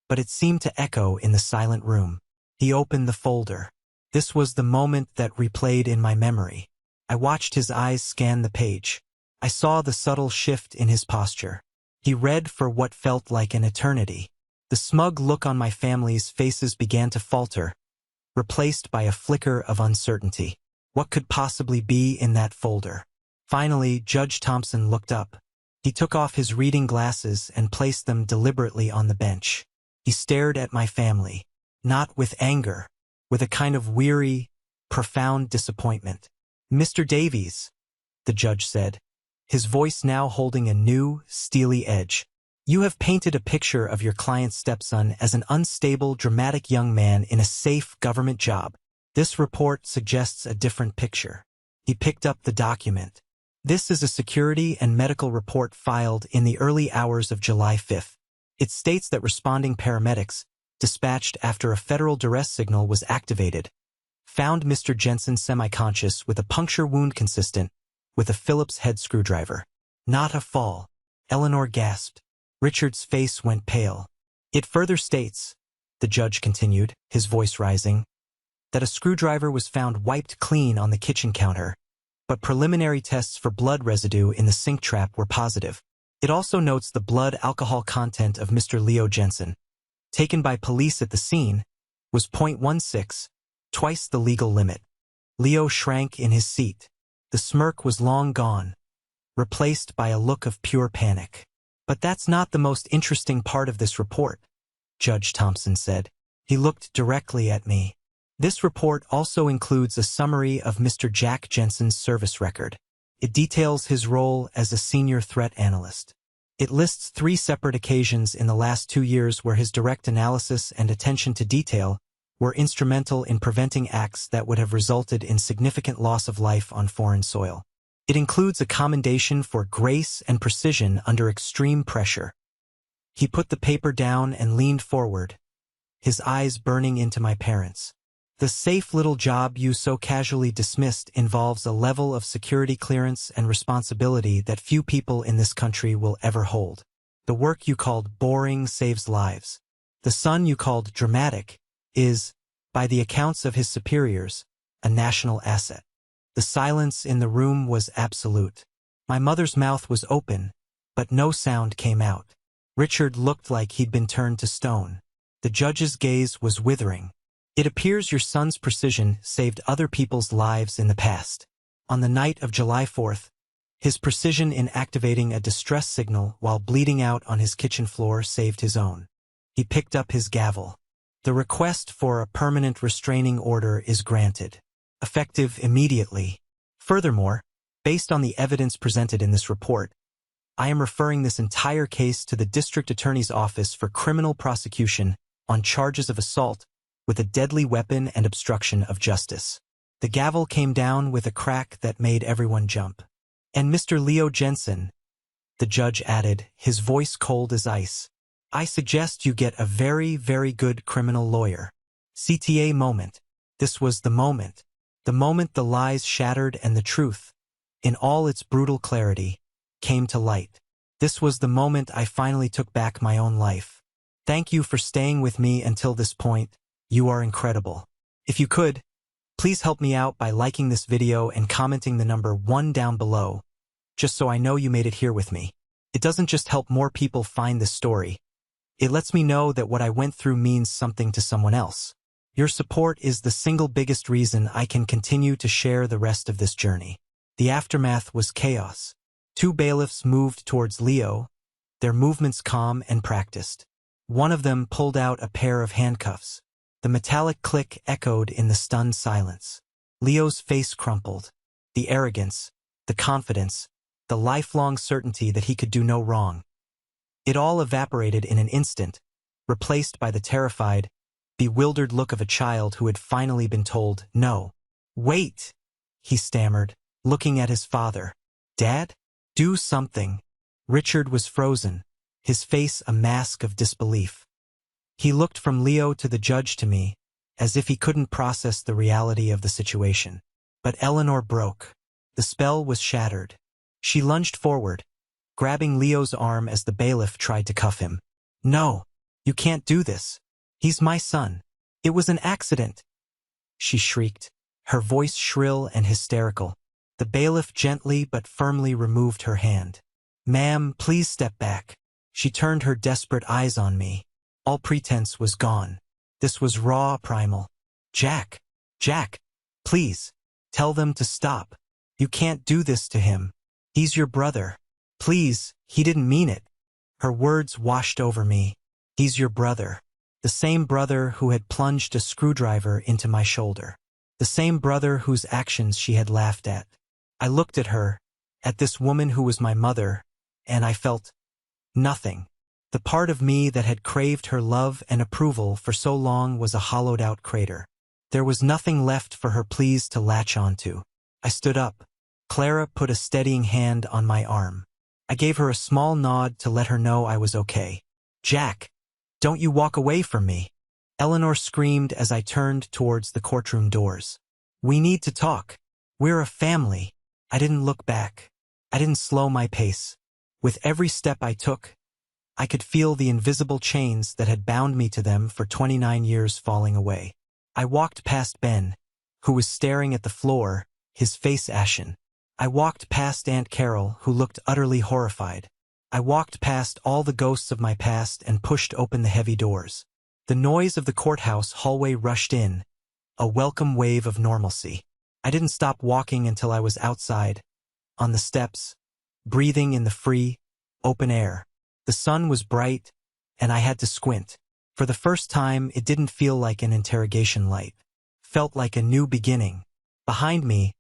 but it seemed to echo in the silent room. He opened the folder. This was the moment that replayed in my memory. I watched his eyes scan the page. I saw the subtle shift in his posture. He read for what felt like an eternity. The smug look on my family's faces began to falter, replaced by a flicker of uncertainty. What could possibly be in that folder? Finally, Judge Thompson looked up. He took off his reading glasses and placed them deliberately on the bench. He stared at my family, not with anger, with a kind of weary, profound disappointment. Mr. Davies, the judge said, his voice now holding a new, steely edge. You have painted a picture of your client's stepson as an unstable, dramatic young man in a safe government job. This report suggests a different picture. He picked up the document. This is a security and medical report filed in the early hours of July 5th. It states that responding paramedics, dispatched after a federal duress signal was activated, found Mr. Jensen semi-conscious with a puncture wound consistent with a Phillips head screwdriver. Not a fall. Eleanor gasped. Richard's face went pale. It further states, the judge continued, his voice rising, that a screwdriver was found wiped clean on the kitchen counter, but preliminary tests for blood residue in the sink trap were positive. It also notes the blood alcohol content of Mr. Leo Jensen, taken by police at the scene, was 0.16, twice the legal limit. Leo shrank in his seat. The smirk was long gone, replaced by a look of pure panic. But that's not the most interesting part of this report, Judge Thompson said. He looked directly at me. This report also includes a summary of Mr. Jack Jensen's service record. It details his role as a senior threat analyst. It lists 3 separate occasions in the last 2 years where his direct analysis and attention to detail were instrumental in preventing acts that would have resulted in significant loss of life on foreign soil. It includes a commendation for grace and precision under extreme pressure. He put the paper down and leaned forward, his eyes burning into my parents. The safe little job you so casually dismissed involves a level of security clearance and responsibility that few people in this country will ever hold. The work you called boring saves lives. The son you called dramatic is, by the accounts of his superiors, a national asset. The silence in the room was absolute. My mother's mouth was open, but no sound came out. Richard looked like he'd been turned to stone. The judge's gaze was withering. It appears your son's precision saved other people's lives in the past. On the night of July 4th, his precision in activating a distress signal while bleeding out on his kitchen floor saved his own. He picked up his gavel. The request for a permanent restraining order is granted, effective immediately. Furthermore, based on the evidence presented in this report, I am referring this entire case to the District Attorney's Office for criminal prosecution on charges of assault with a deadly weapon and obstruction of justice. The gavel came down with a crack that made everyone jump. And Mr. Leo Jensen, the judge added, his voice cold as ice, I suggest you get a very, very good criminal lawyer. CTA moment. This was the moment. The moment the lies shattered and the truth, in all its brutal clarity, came to light. This was the moment I finally took back my own life. Thank you for staying with me until this point. You are incredible. If you could, please help me out by liking this video and commenting the number 1 down below, just so I know you made it here with me. It doesn't just help more people find this story. It lets me know that what I went through means something to someone else. Your support is the single biggest reason I can continue to share the rest of this journey. The aftermath was chaos. 2 bailiffs moved towards Leo, their movements calm and practiced. One of them pulled out a pair of handcuffs. The metallic click echoed in the stunned silence. Leo's face crumpled. The arrogance, the confidence, the lifelong certainty that he could do no wrong. It all evaporated in an instant, replaced by the terrified, bewildered look of a child who had finally been told no. Wait, he stammered, looking at his father. Dad? Do something. Richard was frozen, his face a mask of disbelief. He looked from Leo to the judge to me, as if he couldn't process the reality of the situation. But Eleanor broke. The spell was shattered. She lunged forward, grabbing Leo's arm as the bailiff tried to cuff him. No, you can't do this. He's my son. It was an accident, she shrieked, her voice shrill and hysterical. The bailiff gently but firmly removed her hand. Ma'am, please step back. She turned her desperate eyes on me. All pretense was gone. This was raw, primal. Jack, please, tell them to stop. You can't do this to him. He's your brother. Please, he didn't mean it. Her words washed over me. He's your brother. The same brother who had plunged a screwdriver into my shoulder. The same brother whose actions she had laughed at. I looked at her, at this woman who was my mother, and I felt nothing. The part of me that had craved her love and approval for so long was a hollowed-out crater. There was nothing left for her pleas to latch onto. I stood up. Clara put a steadying hand on my arm. I gave her a small nod to let her know I was okay. Jack, don't you walk away from me. Eleanor screamed as I turned towards the courtroom doors. We need to talk. We're a family. I didn't look back. I didn't slow my pace. With every step I took, I could feel the invisible chains that had bound me to them for 29 years falling away. I walked past Ben, who was staring at the floor, his face ashen. I walked past Aunt Carol, who looked utterly horrified. I walked past all the ghosts of my past and pushed open the heavy doors. The noise of the courthouse hallway rushed in, a welcome wave of normalcy. I didn't stop walking until I was outside, on the steps, breathing in the free, open air. The sun was bright, and I had to squint. For the first time, it didn't feel like an interrogation light. Felt like a new beginning. Behind me,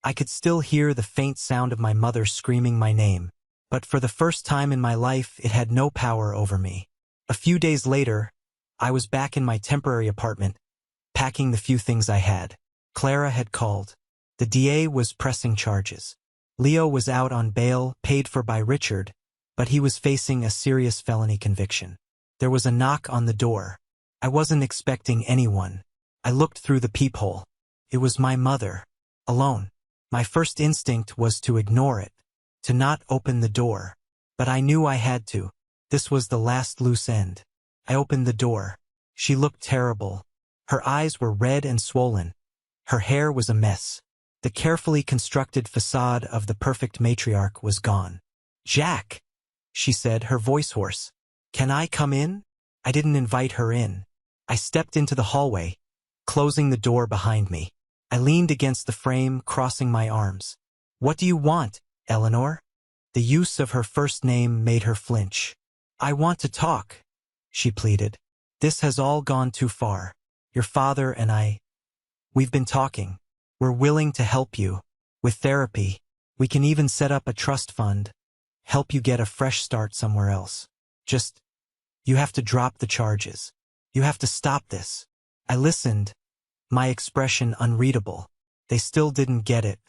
I could still hear the faint sound of my mother screaming my name. But for the first time in my life, it had no power over me. A few days later, I was back in my temporary apartment, packing the few things I had. Clara had called. The DA was pressing charges. Leo was out on bail, paid for by Richard, but he was facing a serious felony conviction. There was a knock on the door. I wasn't expecting anyone. I looked through the peephole. It was my mother, alone. My first instinct was to ignore it, to not open the door. But I knew I had to. This was the last loose end. I opened the door. She looked terrible. Her eyes were red and swollen. Her hair was a mess. The carefully constructed facade of the perfect matriarch was gone. "Jack," she said, her voice hoarse. "Can I come in?" I didn't invite her in. I stepped into the hallway, closing the door behind me. I leaned against the frame, crossing my arms. "What do you want, Eleanor?" The use of her first name made her flinch. "I want to talk," she pleaded. "This has all gone too far. Your father and we've been talking. We're willing to help you. With therapy, we can even set up a trust fund, help you get a fresh start somewhere else. Just, you have to drop the charges. You have to stop this." I listened, my expression unreadable. They still didn't get it.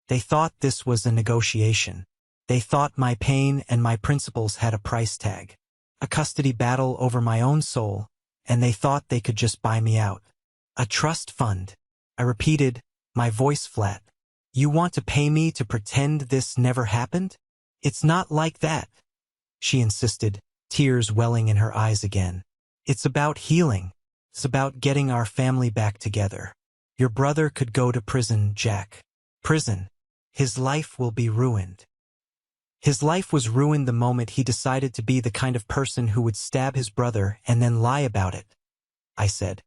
They thought this was a negotiation. They thought my pain and my principles had a price tag. A custody battle over my own soul, and they thought they could just buy me out. "A trust fund," I repeated, my voice flat. "You want to pay me to pretend this never happened?" "It's not like that," she insisted, tears welling in her eyes again. "It's about healing. It's about getting our family back together. Your brother could go to prison, Jack. Prison. His life will be ruined." His life was ruined the moment he decided to be the kind of person who would stab his brother and then lie about it, I said.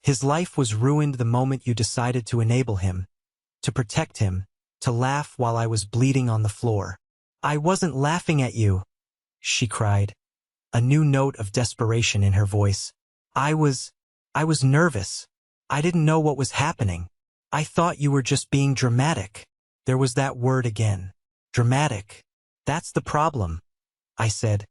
"His life was ruined the moment you decided to enable him, to protect him, to laugh while I was bleeding on the floor." "I wasn't laughing at you," she cried, a new note of desperation in her voice. I was nervous. I didn't know what was happening. I thought you were just being dramatic." There was that word again. Dramatic. "That's the problem," I said,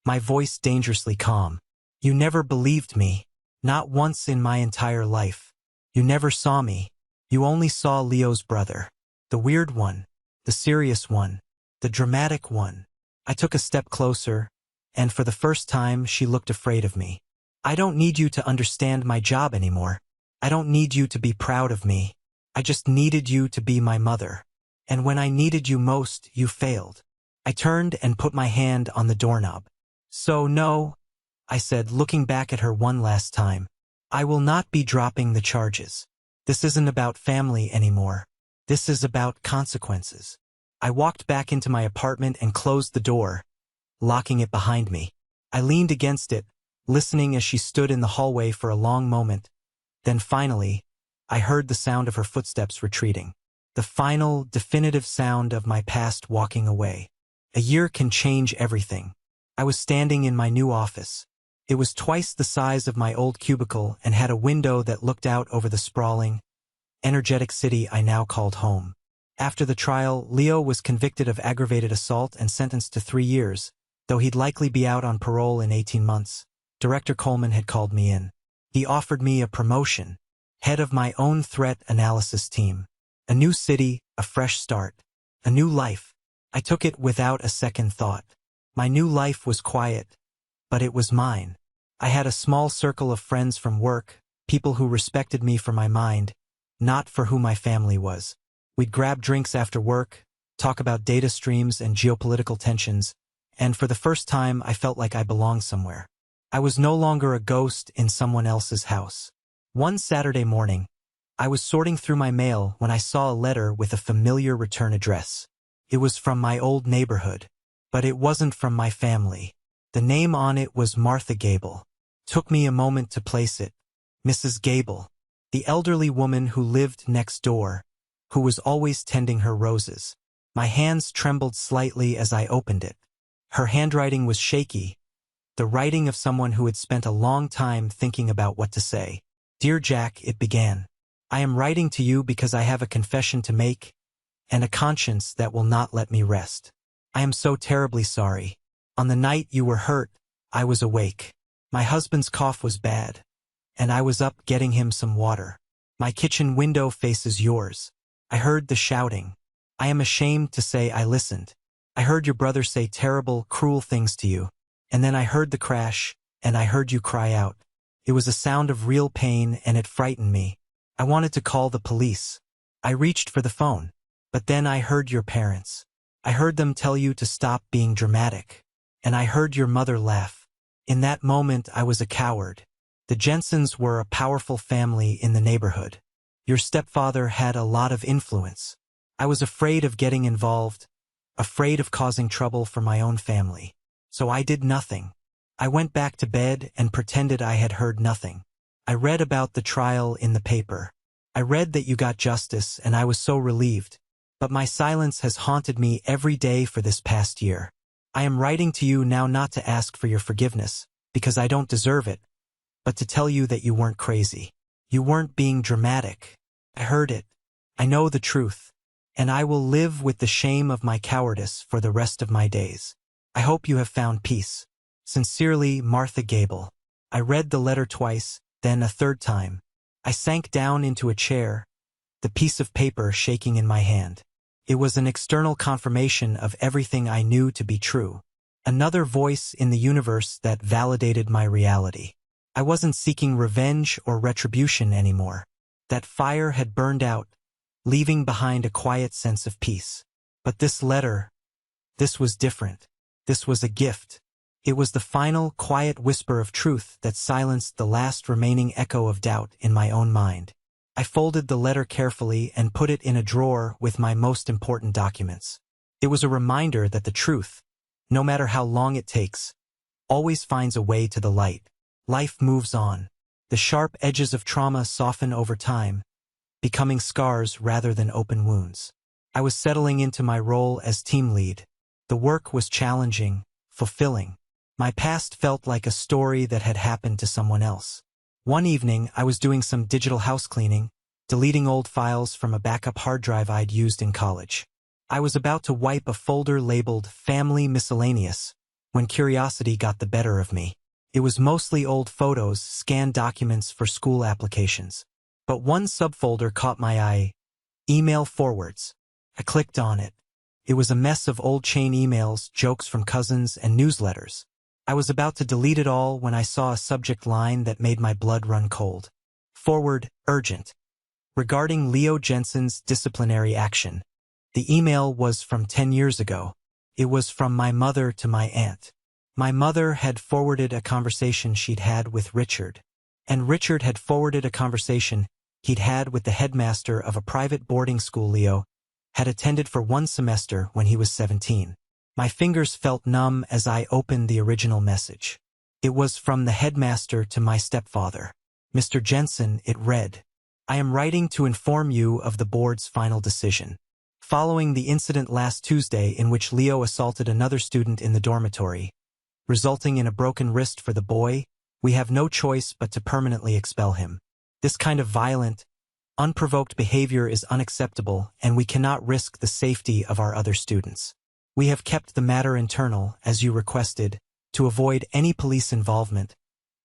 my voice dangerously calm. "You never believed me. Not once in my entire life. You never saw me. You only saw Leo's brother. The weird one. The serious one. The dramatic one." I took a step closer, and for the first time she looked afraid of me. "I don't need you to understand my job anymore. I don't need you to be proud of me. I just needed you to be my mother. And when I needed you most, you failed." I turned and put my hand on the doorknob. "So no," I said, looking back at her one last time. "I will not be dropping the charges. This isn't about family anymore. This is about consequences." I walked back into my apartment and closed the door, locking it behind me. I leaned against it, listening as she stood in the hallway for a long moment. Then finally, I heard the sound of her footsteps retreating. The final, definitive sound of my past walking away. A year can change everything. I was standing in my new office. It was twice the size of my old cubicle and had a window that looked out over the sprawling, energetic city I now called home. After the trial, Leo was convicted of aggravated assault and sentenced to 3 years, though he'd likely be out on parole in 18 months. Director Coleman had called me in. He offered me a promotion, head of my own threat analysis team. A new city, a fresh start, a new life. I took it without a second thought. My new life was quiet, but it was mine. I had a small circle of friends from work, people who respected me for my mind, not for who my family was. We'd grab drinks after work, talk about data streams and geopolitical tensions, and for the first time I felt like I belonged somewhere. I was no longer a ghost in someone else's house. One Saturday morning, I was sorting through my mail when I saw a letter with a familiar return address. It was from my old neighborhood, but it wasn't from my family. The name on it was Martha Gable. Took me a moment to place it. Mrs. Gable, the elderly woman who lived next door, who was always tending her roses. My hands trembled slightly as I opened it. Her handwriting was shaky, the writing of someone who had spent a long time thinking about what to say. "Dear Jack," it began. "I am writing to you because I have a confession to make, and a conscience that will not let me rest. I am so terribly sorry. On the night you were hurt, I was awake. My husband's cough was bad, and I was up getting him some water. My kitchen window faces yours. I heard the shouting. I am ashamed to say I listened. I heard your brother say terrible, cruel things to you. And then I heard the crash, and I heard you cry out. It was a sound of real pain, and it frightened me. I wanted to call the police. I reached for the phone. But then I heard your parents. I heard them tell you to stop being dramatic. And I heard your mother laugh. In that moment I was a coward. The Jensens were a powerful family in the neighborhood. Your stepfather had a lot of influence. I was afraid of getting involved, afraid of causing trouble for my own family. So I did nothing. I went back to bed and pretended I had heard nothing. I read about the trial in the paper. I read that you got justice, and I was so relieved. But my silence has haunted me every day for this past year. I am writing to you now not to ask for your forgiveness, because I don't deserve it, but to tell you that you weren't crazy. You weren't being dramatic. I heard it. I know the truth. And I will live with the shame of my cowardice for the rest of my days. I hope you have found peace. Sincerely, Martha Gable. I read the letter twice, then a third time. I sank down into a chair, the piece of paper shaking in my hand. It was an external confirmation of everything I knew to be true. Another voice in the universe that validated my reality. I wasn't seeking revenge or retribution anymore. That fire had burned out, leaving behind a quiet sense of peace. But this letter, this was different. This was a gift. It was the final, quiet whisper of truth that silenced the last remaining echo of doubt in my own mind. I folded the letter carefully and put it in a drawer with my most important documents. It was a reminder that the truth, no matter how long it takes, always finds a way to the light. Life moves on. The sharp edges of trauma soften over time, becoming scars rather than open wounds. I was settling into my role as team lead. The work was challenging, fulfilling. My past felt like a story that had happened to someone else. One evening, I was doing some digital house cleaning, deleting old files from a backup hard drive I'd used in college. I was about to wipe a folder labeled Family Miscellaneous when curiosity got the better of me. It was mostly old photos, scanned documents for school applications. But one subfolder caught my eye: email forwards. I clicked on it. It was a mess of old chain emails, jokes from cousins, and newsletters. I was about to delete it all when I saw a subject line that made my blood run cold. Forward, urgent. Regarding Leo Jensen's disciplinary action. The email was from 10 years ago. It was from my mother to my aunt. My mother had forwarded a conversation she'd had with Richard, and Richard had forwarded a conversation he'd had with the headmaster of a private boarding school Leo had attended for one semester when he was 17. My fingers felt numb as I opened the original message. It was from the headmaster to my stepfather. Mr. Jensen, it read, I am writing to inform you of the board's final decision. Following the incident last Tuesday in which Leo assaulted another student in the dormitory, resulting in a broken wrist for the boy, we have no choice but to permanently expel him. This kind of violent, unprovoked behavior is unacceptable, and we cannot risk the safety of our other students. We have kept the matter internal, as you requested, to avoid any police involvement,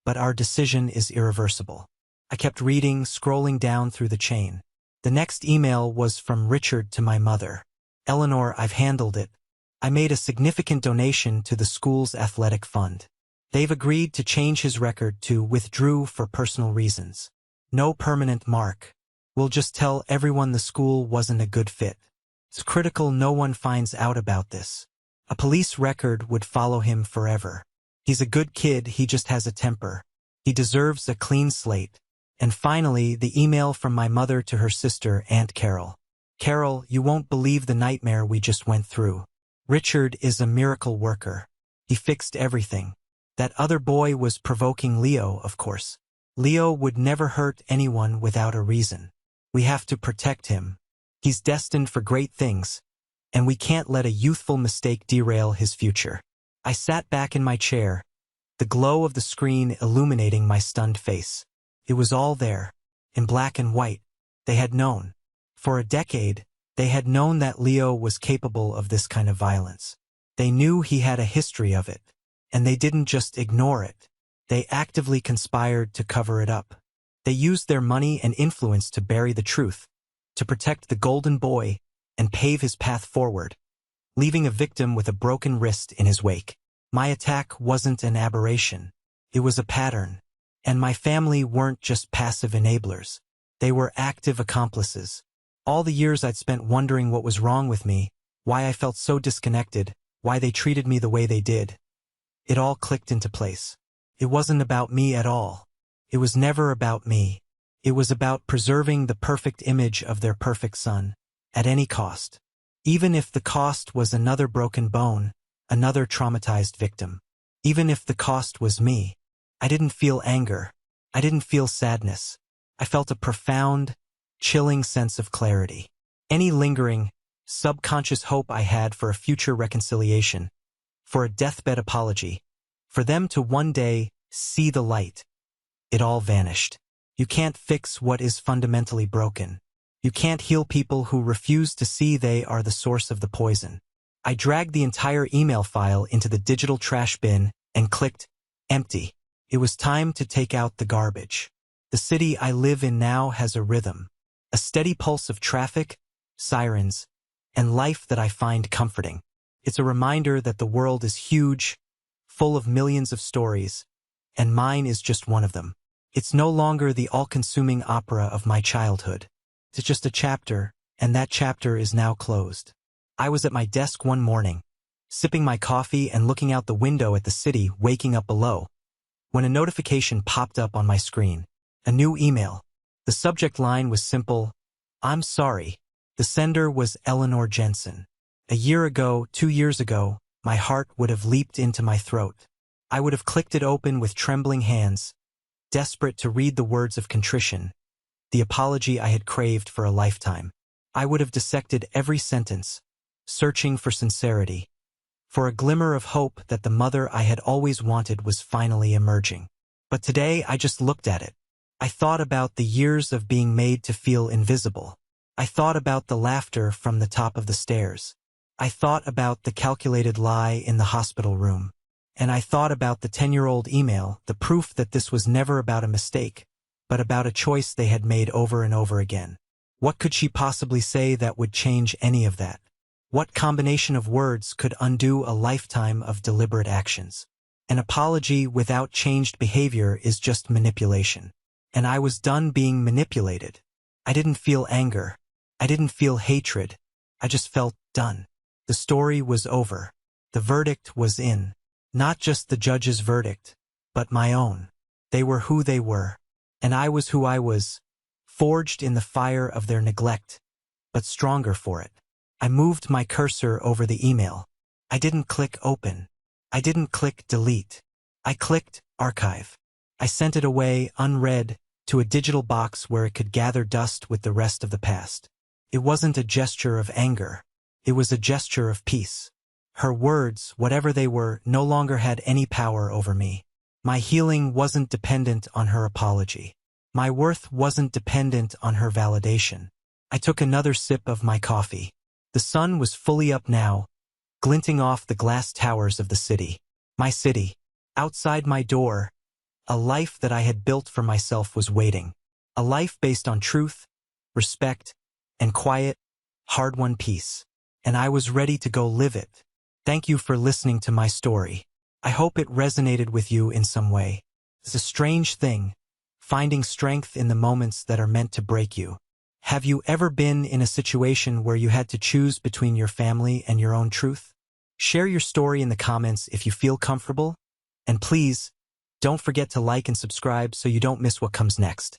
but our decision is irreversible. I kept reading, scrolling down through the chain. The next email was from Richard to my mother. Eleanor, I've handled it. I made a significant donation to the school's athletic fund. They've agreed to change his record to withdrew for personal reasons. No permanent mark. We'll just tell everyone the school wasn't a good fit. It's critical no one finds out about this. A police record would follow him forever. He's a good kid, he just has a temper. He deserves a clean slate. And finally, the email from my mother to her sister, Aunt Carol. Carol, you won't believe the nightmare we just went through. Richard is a miracle worker. He fixed everything. That other boy was provoking Leo, of course. Leo would never hurt anyone without a reason. We have to protect him. He's destined for great things, and we can't let a youthful mistake derail his future. I sat back in my chair, the glow of the screen illuminating my stunned face. It was all there, in black and white. They had known. For a decade, they had known that Leo was capable of this kind of violence. They knew he had a history of it, and they didn't just ignore it. They actively conspired to cover it up. They used their money and influence to bury the truth, to protect the golden boy and pave his path forward, leaving a victim with a broken wrist in his wake. My attack wasn't an aberration. It was a pattern. And my family weren't just passive enablers. They were active accomplices. All the years I'd spent wondering what was wrong with me, why I felt so disconnected, why they treated me the way they did. It all clicked into place. It wasn't about me at all. It was never about me. It was about preserving the perfect image of their perfect son, at any cost. Even if the cost was another broken bone, another traumatized victim. Even if the cost was me. I didn't feel anger. I didn't feel sadness. I felt a profound, chilling sense of clarity. Any lingering, subconscious hope I had for a future reconciliation, for a deathbed apology, for them to one day see the light, it all vanished. You can't fix what is fundamentally broken. You can't heal people who refuse to see they are the source of the poison. I dragged the entire email file into the digital trash bin and clicked empty. It was time to take out the garbage. The city I live in now has a rhythm, a steady pulse of traffic, sirens, and life that I find comforting. It's a reminder that the world is huge, full of millions of stories, and mine is just one of them. It's no longer the all-consuming opera of my childhood. It's just a chapter, and that chapter is now closed. I was at my desk one morning, sipping my coffee and looking out the window at the city waking up below, when a notification popped up on my screen. A new email. The subject line was simple, "I'm sorry." The sender was Eleanor Jensen. A year ago, 2 years ago, my heart would have leaped into my throat. I would have clicked it open with trembling hands, desperate to read the words of contrition, the apology I had craved for a lifetime. I would have dissected every sentence, searching for sincerity, for a glimmer of hope that the mother I had always wanted was finally emerging. But today I just looked at it. I thought about the years of being made to feel invisible. I thought about the laughter from the top of the stairs. I thought about the calculated lie in the hospital room. And I thought about the 10-year-old email, the proof that this was never about a mistake, but about a choice they had made over and over again. What could she possibly say that would change any of that? What combination of words could undo a lifetime of deliberate actions? An apology without changed behavior is just manipulation. And I was done being manipulated. I didn't feel anger. I didn't feel hatred. I just felt done. The story was over. The verdict was in. Not just the judge's verdict, but my own. They were who they were, and I was who I was, forged in the fire of their neglect, but stronger for it. I moved my cursor over the email. I didn't click open. I didn't click delete. I clicked archive. I sent it away, unread, to a digital box where it could gather dust with the rest of the past. It wasn't a gesture of anger. It was a gesture of peace. Her words, whatever they were, no longer had any power over me. My healing wasn't dependent on her apology. My worth wasn't dependent on her validation. I took another sip of my coffee. The sun was fully up now, glinting off the glass towers of the city. My city. Outside my door, a life that I had built for myself was waiting. A life based on truth, respect, and quiet, hard-won peace. And I was ready to go live it. Thank you for listening to my story. I hope it resonated with you in some way. It's a strange thing, finding strength in the moments that are meant to break you. Have you ever been in a situation where you had to choose between your family and your own truth? Share your story in the comments if you feel comfortable. And please, don't forget to like and subscribe so you don't miss what comes next.